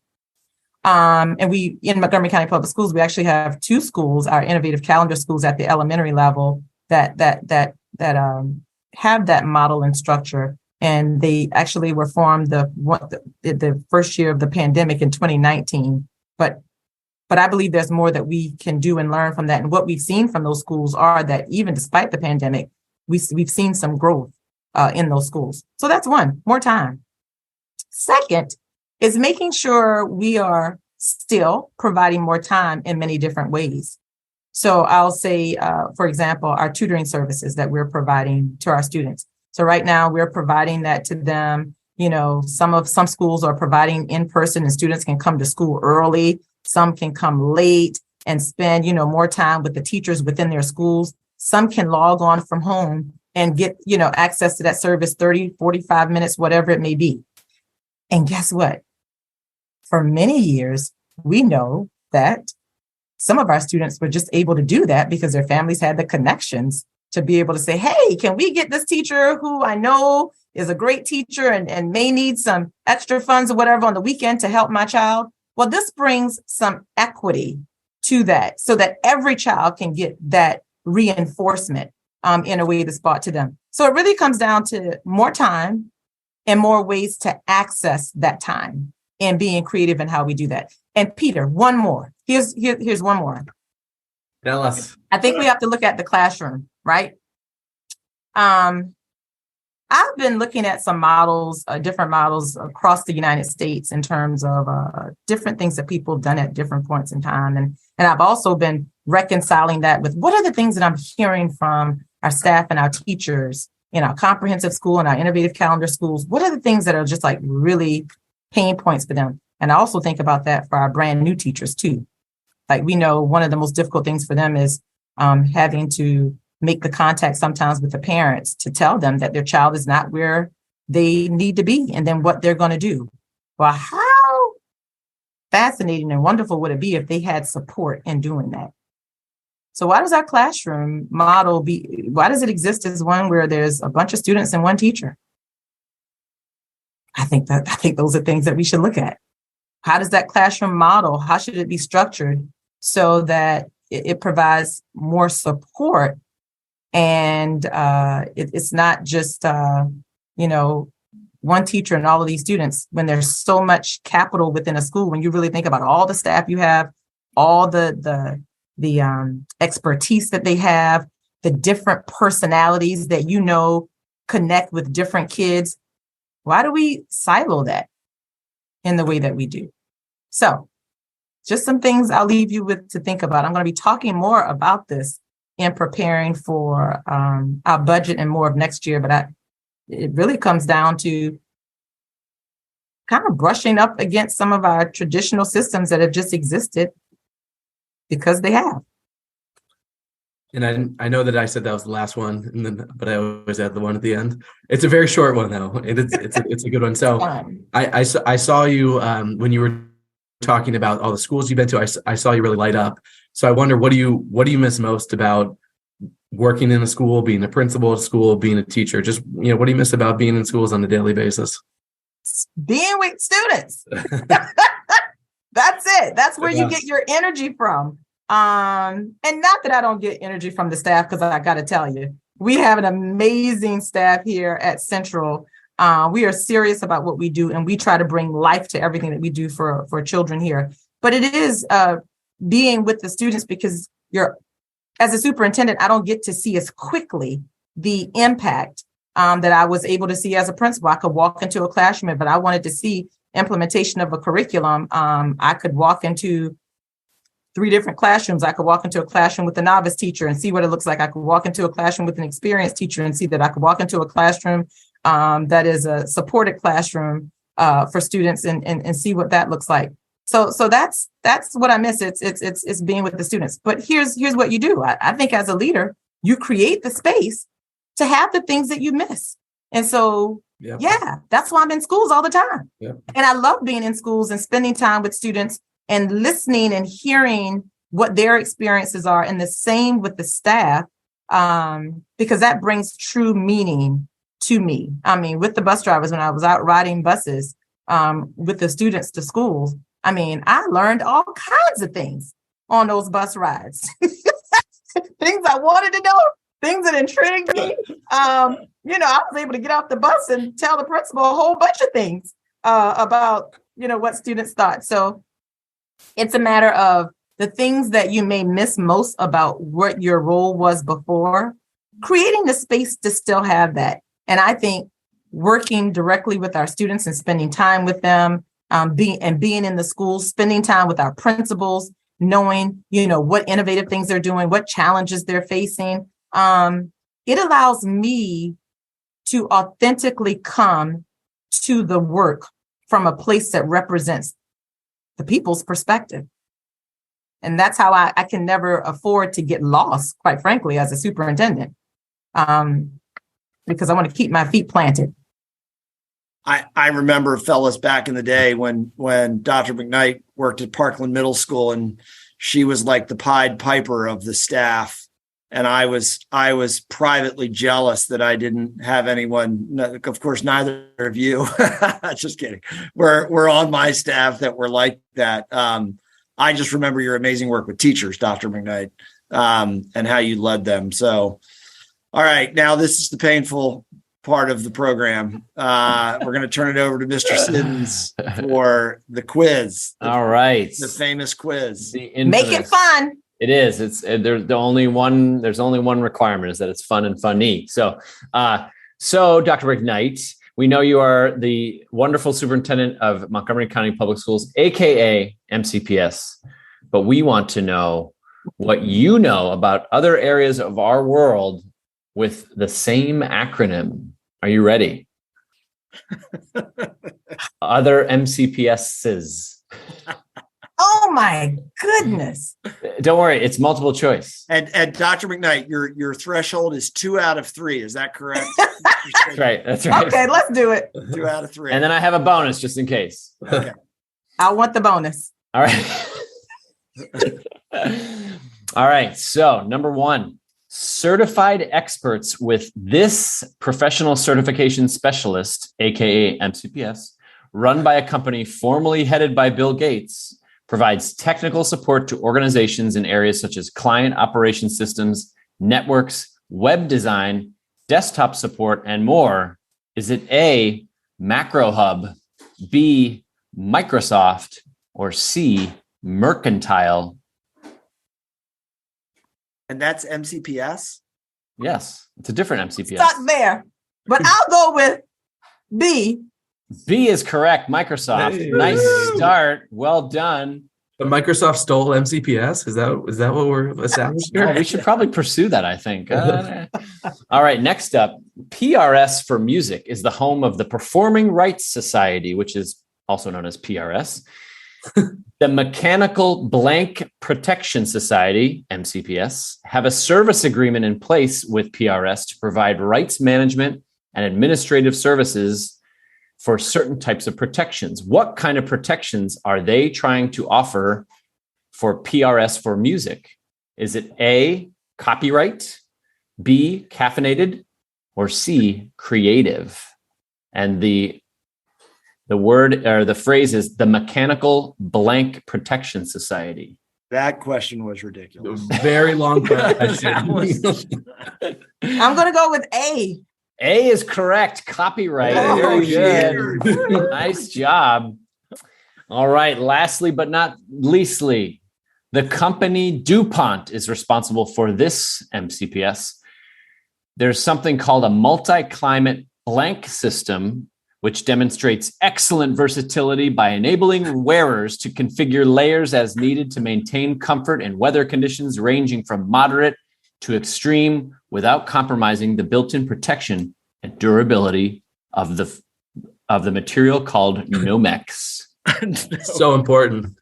And we, in Montgomery County Public Schools, we actually have 2 schools, our innovative calendar schools at the elementary level that have that model and structure. And they actually were formed the first year of the pandemic in 2019. But I believe there's more that we can do and learn from that. And what we've seen from those schools are that even despite the pandemic, we've seen some growth in those schools. So that's one, more time. Second is making sure we are still providing more time in many different ways. So I'll say, for example, our tutoring services that we're providing to our students. So right now we're providing that to them. You know, some schools are providing in person and students can come to school early. Some can come late and spend, more time with the teachers within their schools. Some can log on from home and get, access to that service 30, 45 minutes, whatever it may be. And guess what? For many years, we know that some of our students were just able to do that because their families had the connections to be able to say, hey, can we get this teacher who I know is a great teacher and may need some extra funds or whatever on the weekend to help my child? Well, this brings some equity to that so that every child can get that reinforcement in a way that's brought to them. So it really comes down to more time and more ways to access that time and being creative in how we do that. And Peter, one more. Here's one more. Tell us. I think we have to look at the classroom, right? I've been looking at some models, different models across the United States in terms of different things that people have done at different points in time. And I've also been reconciling that with what are the things that I'm hearing from our staff and our teachers in our comprehensive school and our innovative calendar schools. What are the things that are just like really pain points for them? And I also think about that for our brand new teachers too. Like we know one of the most difficult things for them is having to make the contact sometimes with the parents to tell them that their child is not where they need to be and then what they're going to do. Well, how fascinating and wonderful would it be if they had support in doing that? So why does our classroom model why does it exist as one where there's a bunch of students and one teacher? I think those are things that we should look at. How does that classroom model, how should it be structured so that it provides more support and it's not just, one teacher and all of these students when there's so much capital within a school, when you really think about all the staff you have, all the expertise that they have, the different personalities that, connect with different kids. Why do we silo that in the way that we do? So just some things I'll leave you with to think about. I'm going to be talking more about this in preparing for our budget and more of next year. But it really comes down to kind of brushing up against some of our traditional systems that have just existed because they have. And I know that I said that was the last one, but I always add the one at the end. It's a very short one though, and it's a good one. So I saw you when you were talking about all the schools you've been to. I saw you really light up. So I wonder, what do you miss most about working in a school, being a principal at a school, being a teacher? Just, what do you miss about being in schools on a daily basis? Being with students. That's it. That's where you get your energy from. And not that I don't get energy from the staff, because I got to tell you, we have an amazing staff here at Central. We are serious about what we do, and we try to bring life to everything that we do for children here. But it is being with the students, because as a superintendent, I don't get to see as quickly the impact that I was able to see as a principal. I could walk into a classroom, but I wanted to see implementation of a curriculum. I could walk into 3 different classrooms. I could walk into a classroom with a novice teacher and see what it looks like. I could walk into a classroom with an experienced teacher and see that. I could walk into a classroom that is a supported classroom for students and see what that looks like. So that's what I miss. It's being with the students. But here's what you do. I think as a leader, you create the space to have the things that you miss. And so, that's why I'm in schools all the time. Yeah. And I love being in schools and spending time with students and listening and hearing what their experiences are, and the same with the staff, because that brings true meaning to me. I mean, with the bus drivers, when I was out riding buses with the students to schools, I mean, I learned all kinds of things on those bus rides. Things I wanted to know, things that intrigued me. I was able to get off the bus and tell the principal a whole bunch of things about, what students thought. So it's a matter of the things that you may miss most about what your role was before, creating the space to still have that. And I think working directly with our students and spending time with them, being in the schools, spending time with our principals, knowing, what innovative things they're doing, what challenges they're facing. It allows me to authentically come to the work from a place that represents the people's perspective. And that's how I can never afford to get lost, quite frankly, as a superintendent, because I want to keep my feet planted. I remember, fellas, back in the day when Dr. McKnight worked at Parkland Middle School, and she was like the Pied Piper of the staff. And I was privately jealous that I didn't have anyone. Of course, neither of you. Just kidding. We're on my staff that were like that. I just remember your amazing work with teachers, Dr. McKnight, and how you led them. So, all right, now this is the painful part of the program. We're going to turn it over to Mr. Siddons for the quiz. All right, the famous quiz. Make it fun. It is. There's only one requirement, is that it's fun and funny. So Dr. McKnight, we know you are the wonderful superintendent of Montgomery County Public Schools, aka MCPS. But we want to know what you know about other areas of our world with the same acronym. Are you ready? Other MCPSs. Oh my goodness. Don't worry, it's multiple choice. And Dr. McKnight, your threshold is 2 out of 3. Is that correct? That's right. Okay, let's do it. 2 out of 3. And then I have a bonus just in case. Okay. I want the bonus. All right. All right. So number 1, certified experts with this professional certification specialist, aka MCPS, run by a company formerly headed by Bill Gates, provides technical support to organizations in areas such as client operation systems, networks, web design, desktop support, and more. Is it A, Macro Hub, B, Microsoft, or C, Mercantile? And that's MCPS? Yes, it's a different MCPS. Stuck there, but I'll go with B. B is correct. Microsoft. Hey. Nice start. Well done. But Microsoft stole MCPS? Is that what we're establishing here? Oh, we should probably pursue that, I think. All right. Next up, PRS for Music is the home of the Performing Rights Society, which is also known as PRS. The Mechanical Blank Protection Society, MCPS, have a service agreement in place with PRS to provide rights management and administrative services for certain types of protections. What kind of protections are they trying to offer for PRS for music? Is it A, copyright, B, caffeinated, or C, creative? And the word or the phrase is the Mechanical Blank Protection Society. That question was ridiculous. Very long question. I'm going to go with A. A is correct. Copyright. Oh, Very yeah. good. Nice job. All right. Lastly, but not leastly, the company DuPont is responsible for this MCPS. There's something called a multi-climate blank system, which demonstrates excellent versatility by enabling wearers to configure layers as needed to maintain comfort in weather conditions ranging from moderate to extreme without compromising the built-in protection and durability of the material called Nomex. So important.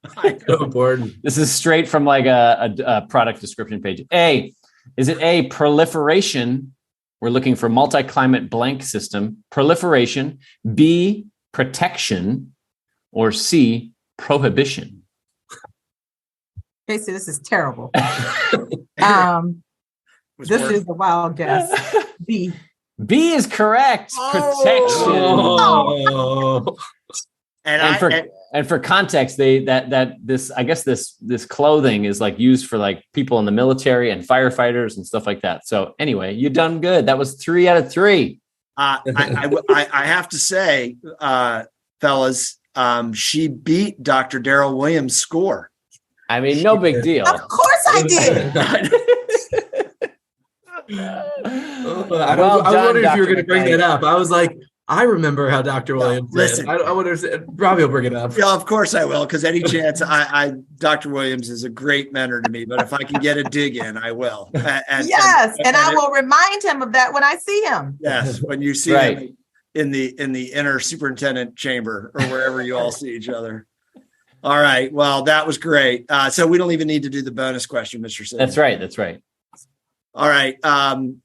So important. This is straight from like a product description page. A, is it A, proliferation? We're looking for multi-climate blank system, proliferation, B, protection, or C, prohibition. Casey, this is terrible. This is a wild guess. B. B is correct. Protection. Oh. And for context, this clothing is like used for like people in the military and firefighters and stuff like that. So anyway, you done good. That was 3 out of 3. I have to say, fellas, she beat Dr. Daryl Williams' score. I mean, no big deal. Of course I did. I wonder if you were going to bring that up. I was like, I remember how Dr. Williams did. Listen. I wonder if Robbie will bring it up. Yeah, of course I will, because any chance Dr. Williams is a great mentor to me, but if I can get a dig in, I will. And I will remind him of that when I see him. Yes, when you see him in the inner superintendent chamber or wherever you all see each other. All right. Well, that was great. So we don't even need to do the bonus question, Mr. Sid. That's right. All right. Dr.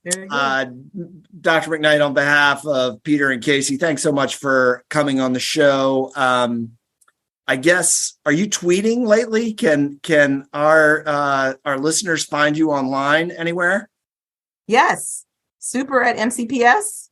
McKnight, on behalf of Peter and Casey, thanks so much for coming on the show. I guess, are you tweeting lately? Can our listeners find you online anywhere? Yes. Super at MCPS.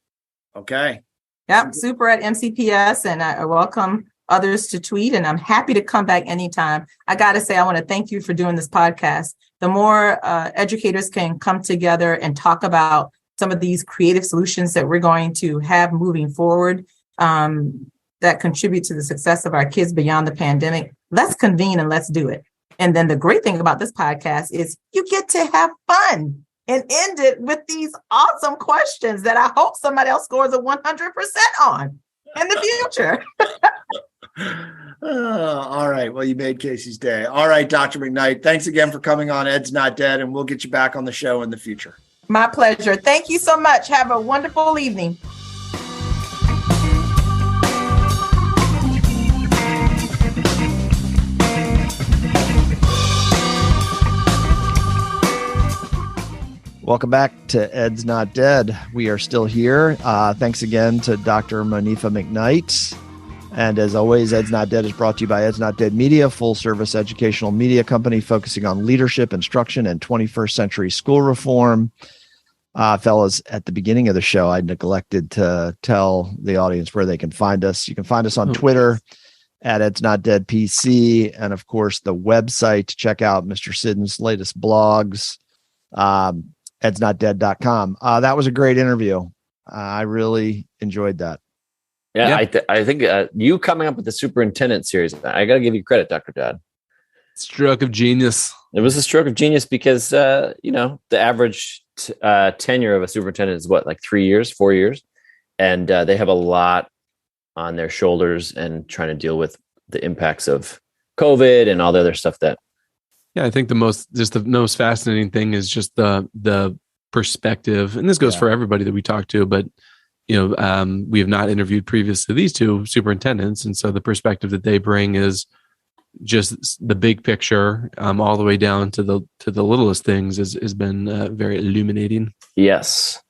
Okay. Yep. Super at MCPS. And I welcome others to tweet, and I'm happy to come back anytime. I got to say, I want to thank you for doing this podcast. The more educators can come together and talk about some of these creative solutions that we're going to have moving forward that contribute to the success of our kids beyond the pandemic, let's convene and let's do it. And then the great thing about this podcast is you get to have fun and end it with these awesome questions that I hope somebody else scores a 100% on in the future. All right. Well, you made Casey's day. All right, Dr. McKnight, thanks again for coming on Ed's Not Dead, and we'll get you back on the show in the future. My pleasure. Thank you so much. Have a wonderful evening. Welcome back to Ed's Not Dead. We are still here. Thanks again to Dr. Monifa McKnight. And as always, Ed's Not Dead is brought to you by Ed's Not Dead Media, full-service educational media company focusing on leadership, instruction, and 21st century school reform. Fellas, at the beginning of the show, I neglected to tell the audience where they can find us. You can find us on Twitter at Ed's Not Dead PC, and of course, the website to check out Mr. Sidden's latest blogs, edsnotdead.com. That was a great interview. I really enjoyed that. Yeah. I think you coming up with the superintendent series, I got to give you credit, Dr. Dodd. Stroke of genius. It was a stroke of genius because, the average tenure of a superintendent is what, like 3 years, 4 years? And they have a lot on their shoulders and trying to deal with the impacts of COVID and all the other stuff that. Yeah, I think the most fascinating thing is just the perspective, and this goes for everybody that we talk to, but we have not interviewed previous to these two superintendents. And so the perspective that they bring is just the big picture, all the way down to the littlest things has been very illuminating. Yes.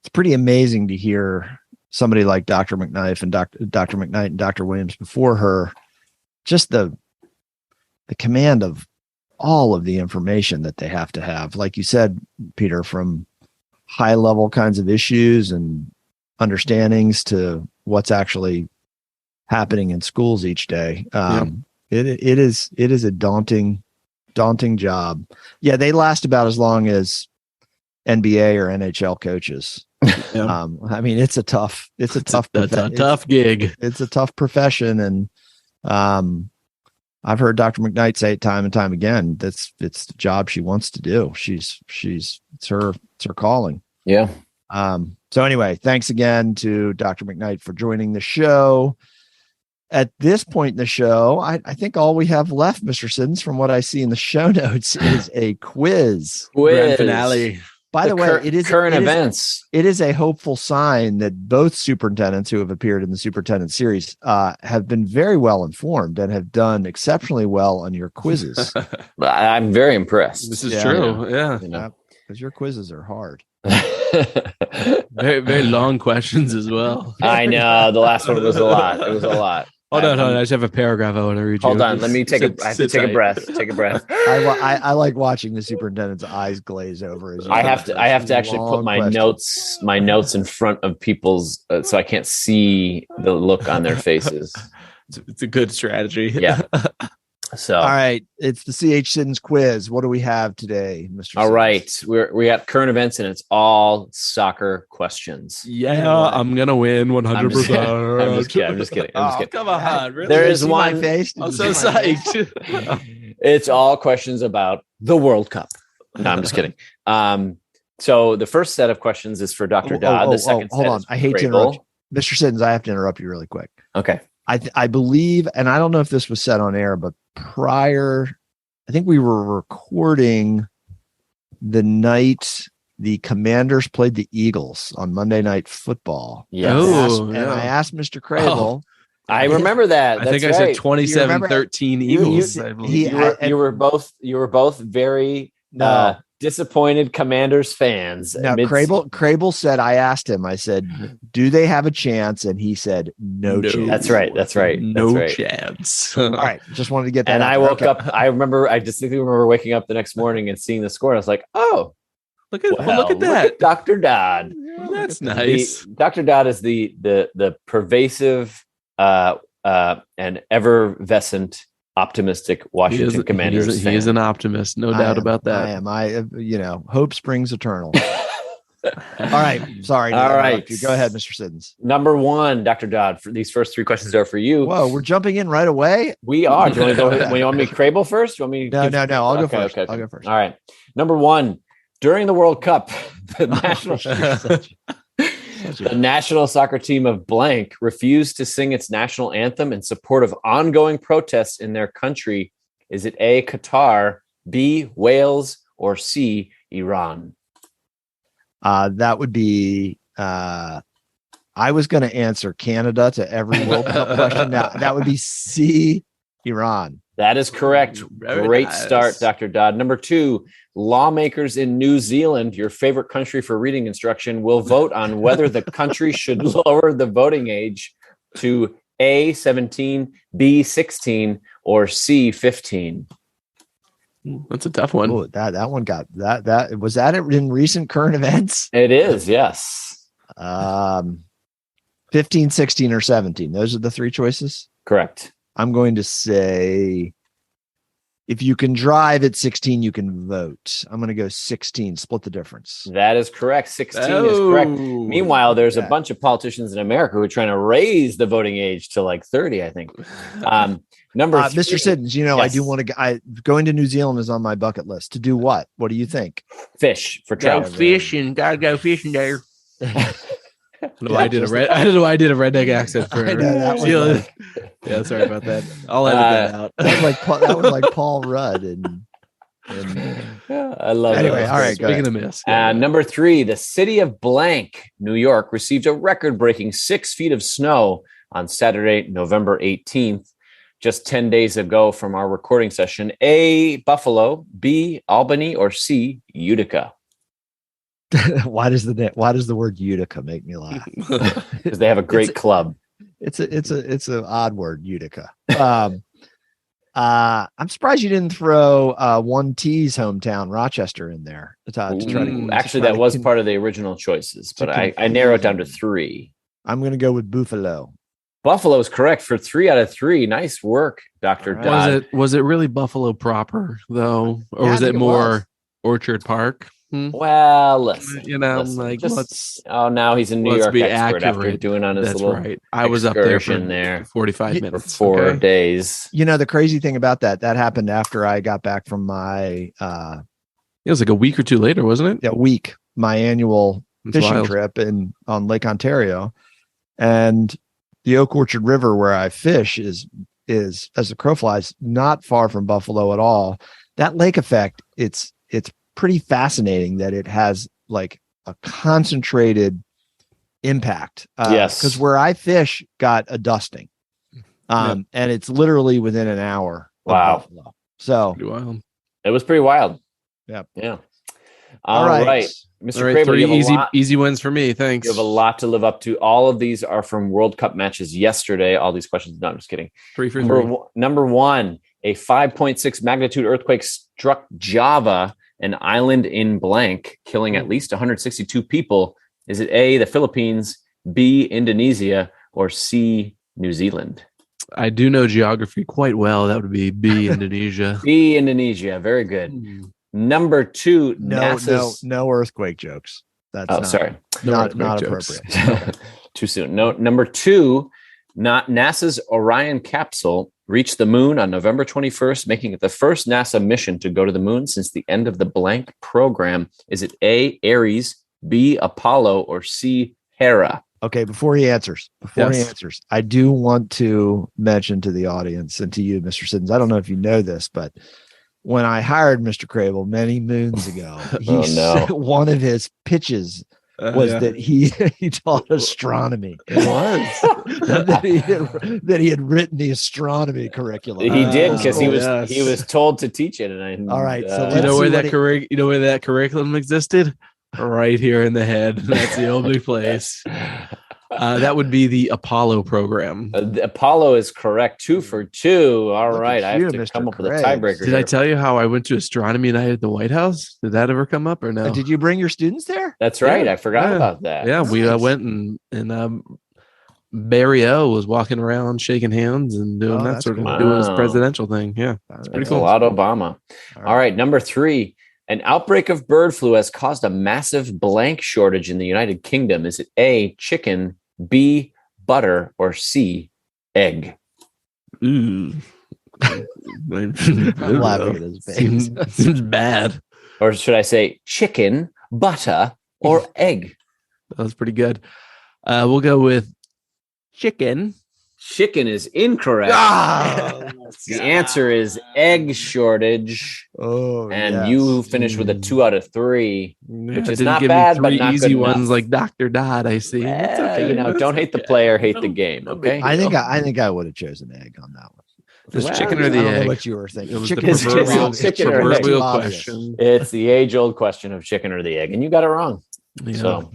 It's pretty amazing to hear somebody like Dr. McKnight and Dr. McKnight and Dr. Williams before her, just the command of all of the information that they have to have. Like you said, Peter, from high level kinds of issues and understandings to what's actually happening in schools each day. It is a daunting job. Yeah. They last about as long as NBA or NHL coaches. I mean, it's a tough gig. It's a tough profession. And, I've heard Dr. McKnight say it time and time again. It's the job she wants to do. It's her calling. Yeah. So anyway, thanks again to Dr. McKnight for joining the show. At this point in the show, I think all we have left, Mr. Siddons, from what I see in the show notes, is a quiz. Grand finale. By the way, it is current events. It is a hopeful sign that both superintendents who have appeared in the superintendent series have been very well informed and have done exceptionally well on your quizzes. I'm very impressed. This is true. Yeah. Because your quizzes are hard. Very, very long questions as well. I know. The last one was a lot. It was a lot. Hold on. I just have a paragraph I want to read you. Hold on. Let me take I have to take a breath. Take a breath. I like watching the superintendent's eyes glaze over. I have to actually put my notes in front of people's, so I can't see the look on their faces. It's a good strategy. Yeah. So, all right, it's the CH Siddons quiz. What do we have today, Mr. All Siddons? right, we got current events, and it's all soccer questions. Yeah, I'm gonna win 100%. I'm just kidding. Come on, really? There is one. Face? I'm so psyched. It's all questions about the World Cup. No, I'm just kidding. So the first set of questions is for Dr. Dodd. The second hold set on. is I hate to interrupt you. Mr. Siddons, I have to interrupt you really quick. Okay. I believe, and I don't know if this was said on air, but prior, I think we were recording the night the Commanders played the Eagles on Monday Night Football. Yeah. I asked Mr. Crable. I remember that. I think I said 27-13 Eagles. You were both very disappointed Commanders fans. Now, Crable said, I asked him, I said, do they have a chance? And he said, no chance. That's right. No chance. All right. Just wanted to get that. And I woke up. I distinctly remember waking up the next morning and seeing the score. And I was like, oh, look at that. Look at Dr. Dodd. That's nice. Dr. Dodd is the pervasive and effervescent optimistic Washington Commanders fan. He is an optimist, no doubt about that. Hope springs eternal. All right. Sorry. All right. Go ahead, Mr. Siddons. Number one, Dr. Dodd, for these first three questions are for you. Whoa, we're jumping in right away. We are. Do you want to go ahead? You want me to Crable first? You want me? No. I'll go first. Okay. I'll go first. All right. Number one, during the World Cup, the national soccer team of blank refused to sing its national anthem in support of ongoing protests in their country. Is it A, Qatar, B, Wales, or C, Iran? That would be, I was going to answer Canada to every World Cup question. Now, that would be C, Iran. That is correct. Great start, Dr. Dodd. Number two, lawmakers in New Zealand, your favorite country for reading instruction, will vote on whether the country should lower the voting age to A, 17, B, 16, or C, 15. That's a tough one. Oh, that one got that. Was that in recent current events? It is, yes. 15, 16, or 17. Those are the three choices? Correct. I'm going to say if you can drive at 16, you can vote. I'm going to go 16. Split the difference. That is correct. 16 is correct. Meanwhile, there's a bunch of politicians in America who are trying to raise the voting age to like 30, I think. Number three, Mr. Siddons, yes. I do want to. Going to New Zealand is on my bucket list. To do what? What do you think? Fish for trout. Go fishing. Gotta go fishing there. I don't know why I did a redneck accent for yeah, sorry about that. I'll edit that out. That was like Paul Rudd and I love it. Anyway, all right. Speaking of miss. Number three, the city of blank, New York, received a record-breaking 6 feet of snow on Saturday, November 18th. just 10 days ago from our recording session? A, Buffalo, B, Albany, or C, Utica? Why does the word Utica make me laugh? Because they have a great club. It's an odd word, Utica. I'm surprised you didn't throw 1T's hometown, Rochester, in there to try to. Actually, that was part of the original choices, but I narrowed it down to 3. I'm going to go with Buffalo. Buffalo is correct for 3 out of 3. Nice work, Dr. Right. Dodd. Was it really Buffalo proper though, or Yeah, was it more was. Orchard Park? Well, listen. Now he's a New York expert after doing on his That's little right. I was up there for 45 minutes for 4 days. The crazy thing about that happened after I got back from my it was like a week or two later, wasn't it? My annual fishing trip on Lake Ontario, and the Oak Orchard River where I fish is as the crow flies not far from Buffalo at all. That lake effect, it's pretty fascinating that it has like a concentrated impact. Yes, because where I fish got a dusting, and it's literally within an hour. Wow. Buffalo. So it was pretty wild. Yeah. All right. Mr. Crable, 3 easy wins for me. Thanks. You have a lot to live up to. All of these are from World Cup matches yesterday. All these questions. No, I'm just kidding. 3 for 3. Number 1, a 5.6 magnitude earthquake struck Java, an island in blank, killing at least 162 people. Is it A, the Philippines, B, Indonesia, or C, New Zealand? I do know geography quite well. That would be B, Indonesia. B, Indonesia. Very good. Number 2, no earthquake jokes. That's sorry. Not appropriate. Too soon. No, number 2, NASA's Orion capsule reached the moon on November 21st, making it the first NASA mission to go to the moon since the end of the blank program. Is it A, Ares, B, Apollo, or C, Hera? Okay, before he answers, I do want to mention to the audience and to you, Mr. Siddons, I don't know if you know this, but when I hired Mr. Crable many moons ago, one of his pitches was that he taught astronomy. It was that he had written the astronomy curriculum. He did, because he was told to teach it. All right, so you know where that curriculum existed? Right here in the head. That's the only place. That would be the Apollo program. The Apollo is correct. 2 for 2. All right. I have to come up with a tiebreaker. Did I tell you how I went to astronomy night at the White House? Did that ever come up or no? Did you bring your students there? That's right. Yeah. I forgot about that. Yeah, we went and Barry O was walking around shaking hands and doing that sort of doing his presidential thing. Yeah, that's pretty cool. A lot Obama. All right. Number 3. An outbreak of bird flu has caused a massive blank shortage in the United Kingdom. Is it A, chicken, B, butter, or C, egg? Ooh. I'm laughing at his face. Seems bad. Or should I say chicken, butter, or egg? That was pretty good. We'll go with chicken. Chicken is incorrect. The answer is egg shortage. You finished with a 2 out of 3, which is not bad, but not easy good ones enough. Like Dr. Dodd. I see. It's okay. Don't hate the player, hate the game. Okay. I think I would have chosen egg on that one. This chicken or the egg? I don't know what you were thinking. It was chicken the proverbial question. It's the age-old question of chicken or the egg, and you got it wrong. Yeah. So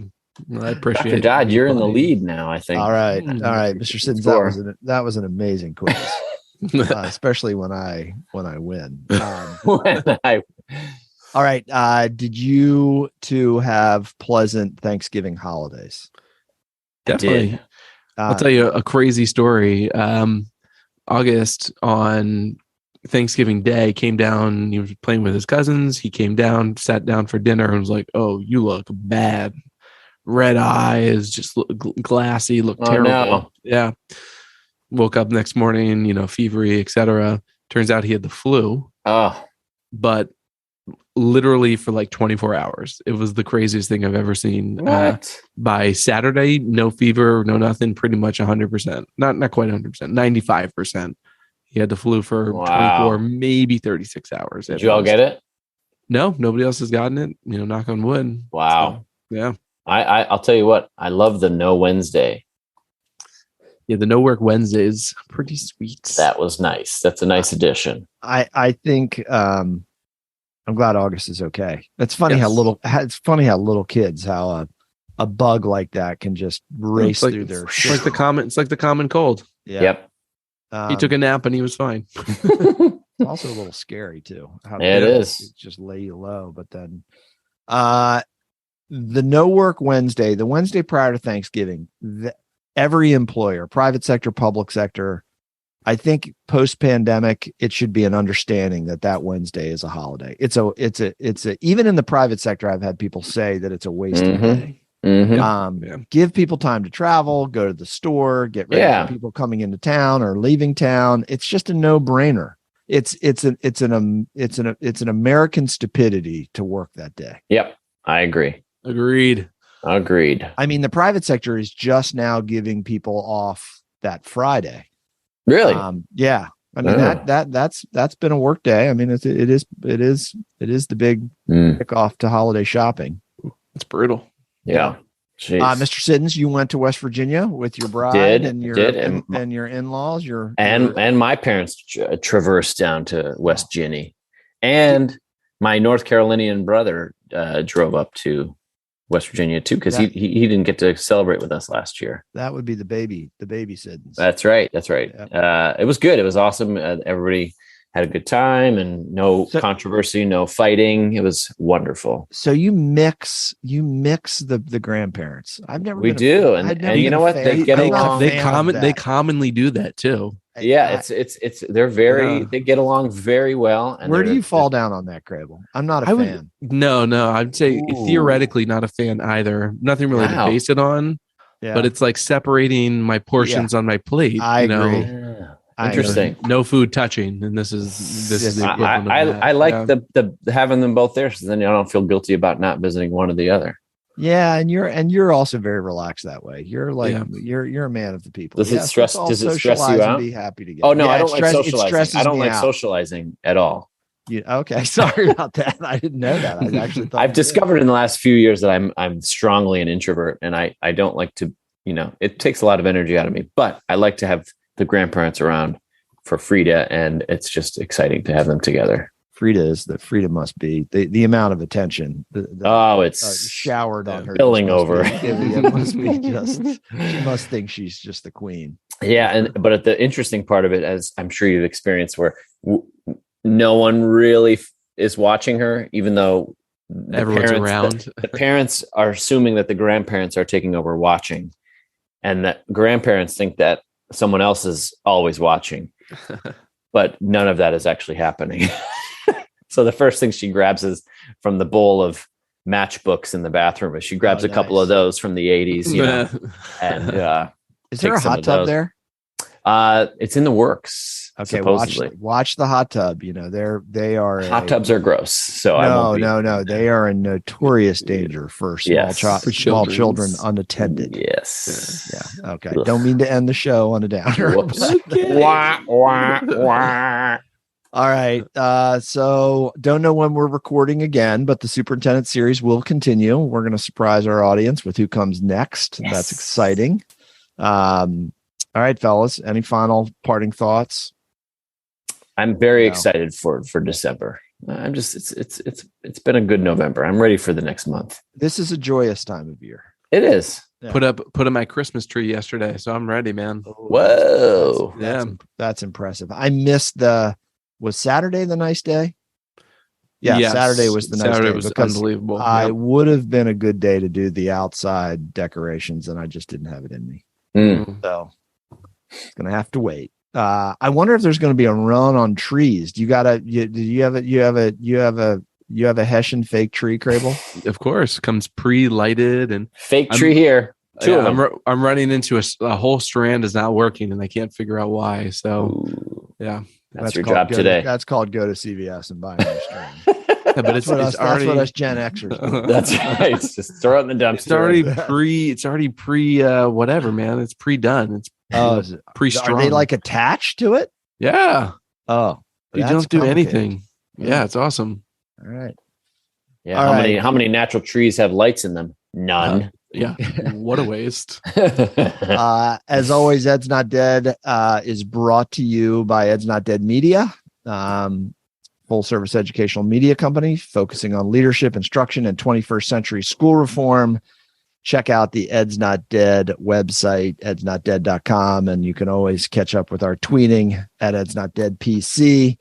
I appreciate Dr. Dodd, you're in the lead now, I think. All right, Mr. Siddons, that was an amazing quiz, especially when I win. All right, did you two have pleasant Thanksgiving holidays? Definitely. I'll tell you a crazy story. August on Thanksgiving Day came down. He was playing with his cousins. He came down, sat down for dinner, and was like, "Oh, you look bad. Red eyes, just look glassy, look terrible." No. Yeah. Woke up next morning, fevery, etc. Turns out he had the flu. Oh. But literally for like 24 hours. It was the craziest thing I've ever seen. What? By Saturday, no fever, no nothing, pretty much 100%. Not quite 100%, 95%. He had the flu for 24, maybe 36 hours. Did you all get it? No, nobody else has gotten it. Knock on wood. Wow. So, yeah. I'll tell you what. I love the No Wednesday. Yeah, the no work Wednesdays, pretty sweet. That was nice. That's a nice addition. I think I'm glad August is okay. It's funny Yes. how little kids, how a bug like that can just race through their. It's like the common cold. Yeah. Yep. He took a nap and he was fine. It's also a little scary too. It is. Just lay you low, but then the no work Wednesday, the Wednesday prior to Thanksgiving, every employer, private sector, public sector, I think post pandemic, it should be an understanding that Wednesday is a holiday. It's a even in the private sector, I've had people say that it's a wasted day. Give people time to travel, go to the store, get ready for people coming into town or leaving town. It's just a no brainer. It's an American stupidity to work that day. Yep. I agree. Agreed. I mean, the private sector is just now giving people off that Friday. Really? Yeah. I mean, that's been a work day. I mean, it is the big kickoff to holiday shopping. It's brutal. Yeah. Mr. Siddons, you went to West Virginia with your bride and your in-laws, and my parents traversed down to West Ginny, and my North Carolinian brother drove up to West Virginia too, because he didn't get to celebrate with us last year. That would be the baby Siddons. That's right. Yep. It was good. It was awesome. Everybody had a good time and no controversy, no fighting. It was wonderful. So you mix the grandparents. I've never. We do, and you know what? They get along. They commonly do that too. Yeah, they get along very well. And where do you fall down on that, Crable? I'm not a fan. No, I'd say theoretically not a fan either. Nothing really to base it on. Yeah. But it's like separating my portions on my plate. I agree. Yeah. Interesting. No food touching, and this is the equivalent of that. I like the having them both there, so then I don't feel guilty about not visiting one or the other. Yeah, and you're also very relaxed that way. You're like you're a man of the people. Does it stress you out? Be happy to get. Oh no, I don't like socializing. I don't like out. Socializing at all. Okay, sorry about that. I didn't know that. I actually thought I've discovered in the last few years that I'm strongly an introvert, and I don't like to. It takes a lot of energy out of me. But I like to have the grandparents around for Frida, and it's just exciting to have them together. Frida must be the amount of attention. It's showered on her. Spilling over. It must be she must think she's just the queen. Yeah, but the interesting part of it, as I'm sure you've experienced, where no one really is watching her, even though everyone's around. The parents are assuming that the grandparents are taking over watching, and that grandparents think that someone else is always watching, but none of that is actually happening. So the first thing she grabs is from the bowl of matchbooks in the bathroom. She grabs a couple of those from the 80s, and is there a hot tub there? It's in the works. Okay, supposedly. Watch the hot tub. They are hot tubs are gross. So no, they are in notorious danger for small children unattended. Yes. Yeah. Okay. Ugh. Don't mean to end the show on a downer. Wah, wah, wah. All right. So don't know when we're recording again, but the Superintendent series will continue. We're going to surprise our audience with who comes next. Yes. That's exciting. All right, fellas. Any final parting thoughts? I'm very excited for December. It's been a good November. I'm ready for the next month. This is a joyous time of year. It is. Yeah. Put up my Christmas tree yesterday, so I'm ready, man. Whoa. That's impressive. I missed was Saturday the nice day? Yeah, yes. Saturday was the nice day. Saturday was unbelievable. I would have been a good day to do the outside decorations, and I just didn't have it in me. So gonna have to wait. I wonder if there's going to be a run on trees. Do you have a Hessian fake tree, Crable? Of course, comes pre-lighted and fake tree here. Two of them. I'm running into a whole strand is not working, and I can't figure out why. So, that's your job today. That's called go to CVS and buy a strand. But that's what us Gen Xers do. That's right. Just throw it in the dumpster. It's already pre whatever, man. It's pre-done. It's pre-strung. Are they like attached to it? Yeah. Oh, you don't do anything. Yeah, it's awesome. All right. Yeah. How many natural trees have lights in them? None. Yeah. What a waste. As always, Ed's Not Dead is brought to you by Ed's Not Dead Media, full service educational media company focusing on leadership, instruction, and 21st century school reform. Check out the Ed's Not Dead website, edsnotdead.com, and you can always catch up with our tweeting at Ed's Not Dead PC.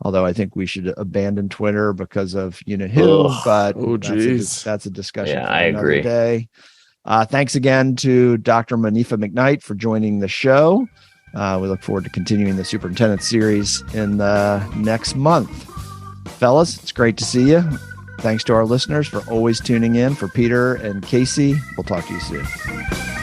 Although I think we should abandon Twitter because of who, but that's a discussion for another day. Thanks again to Dr. Monifa McKnight for joining the show. We look forward to continuing the Superintendent series in the next month. Fellas, it's great to see you. Thanks to our listeners for always tuning in. For Peter and Casey, we'll talk to you soon.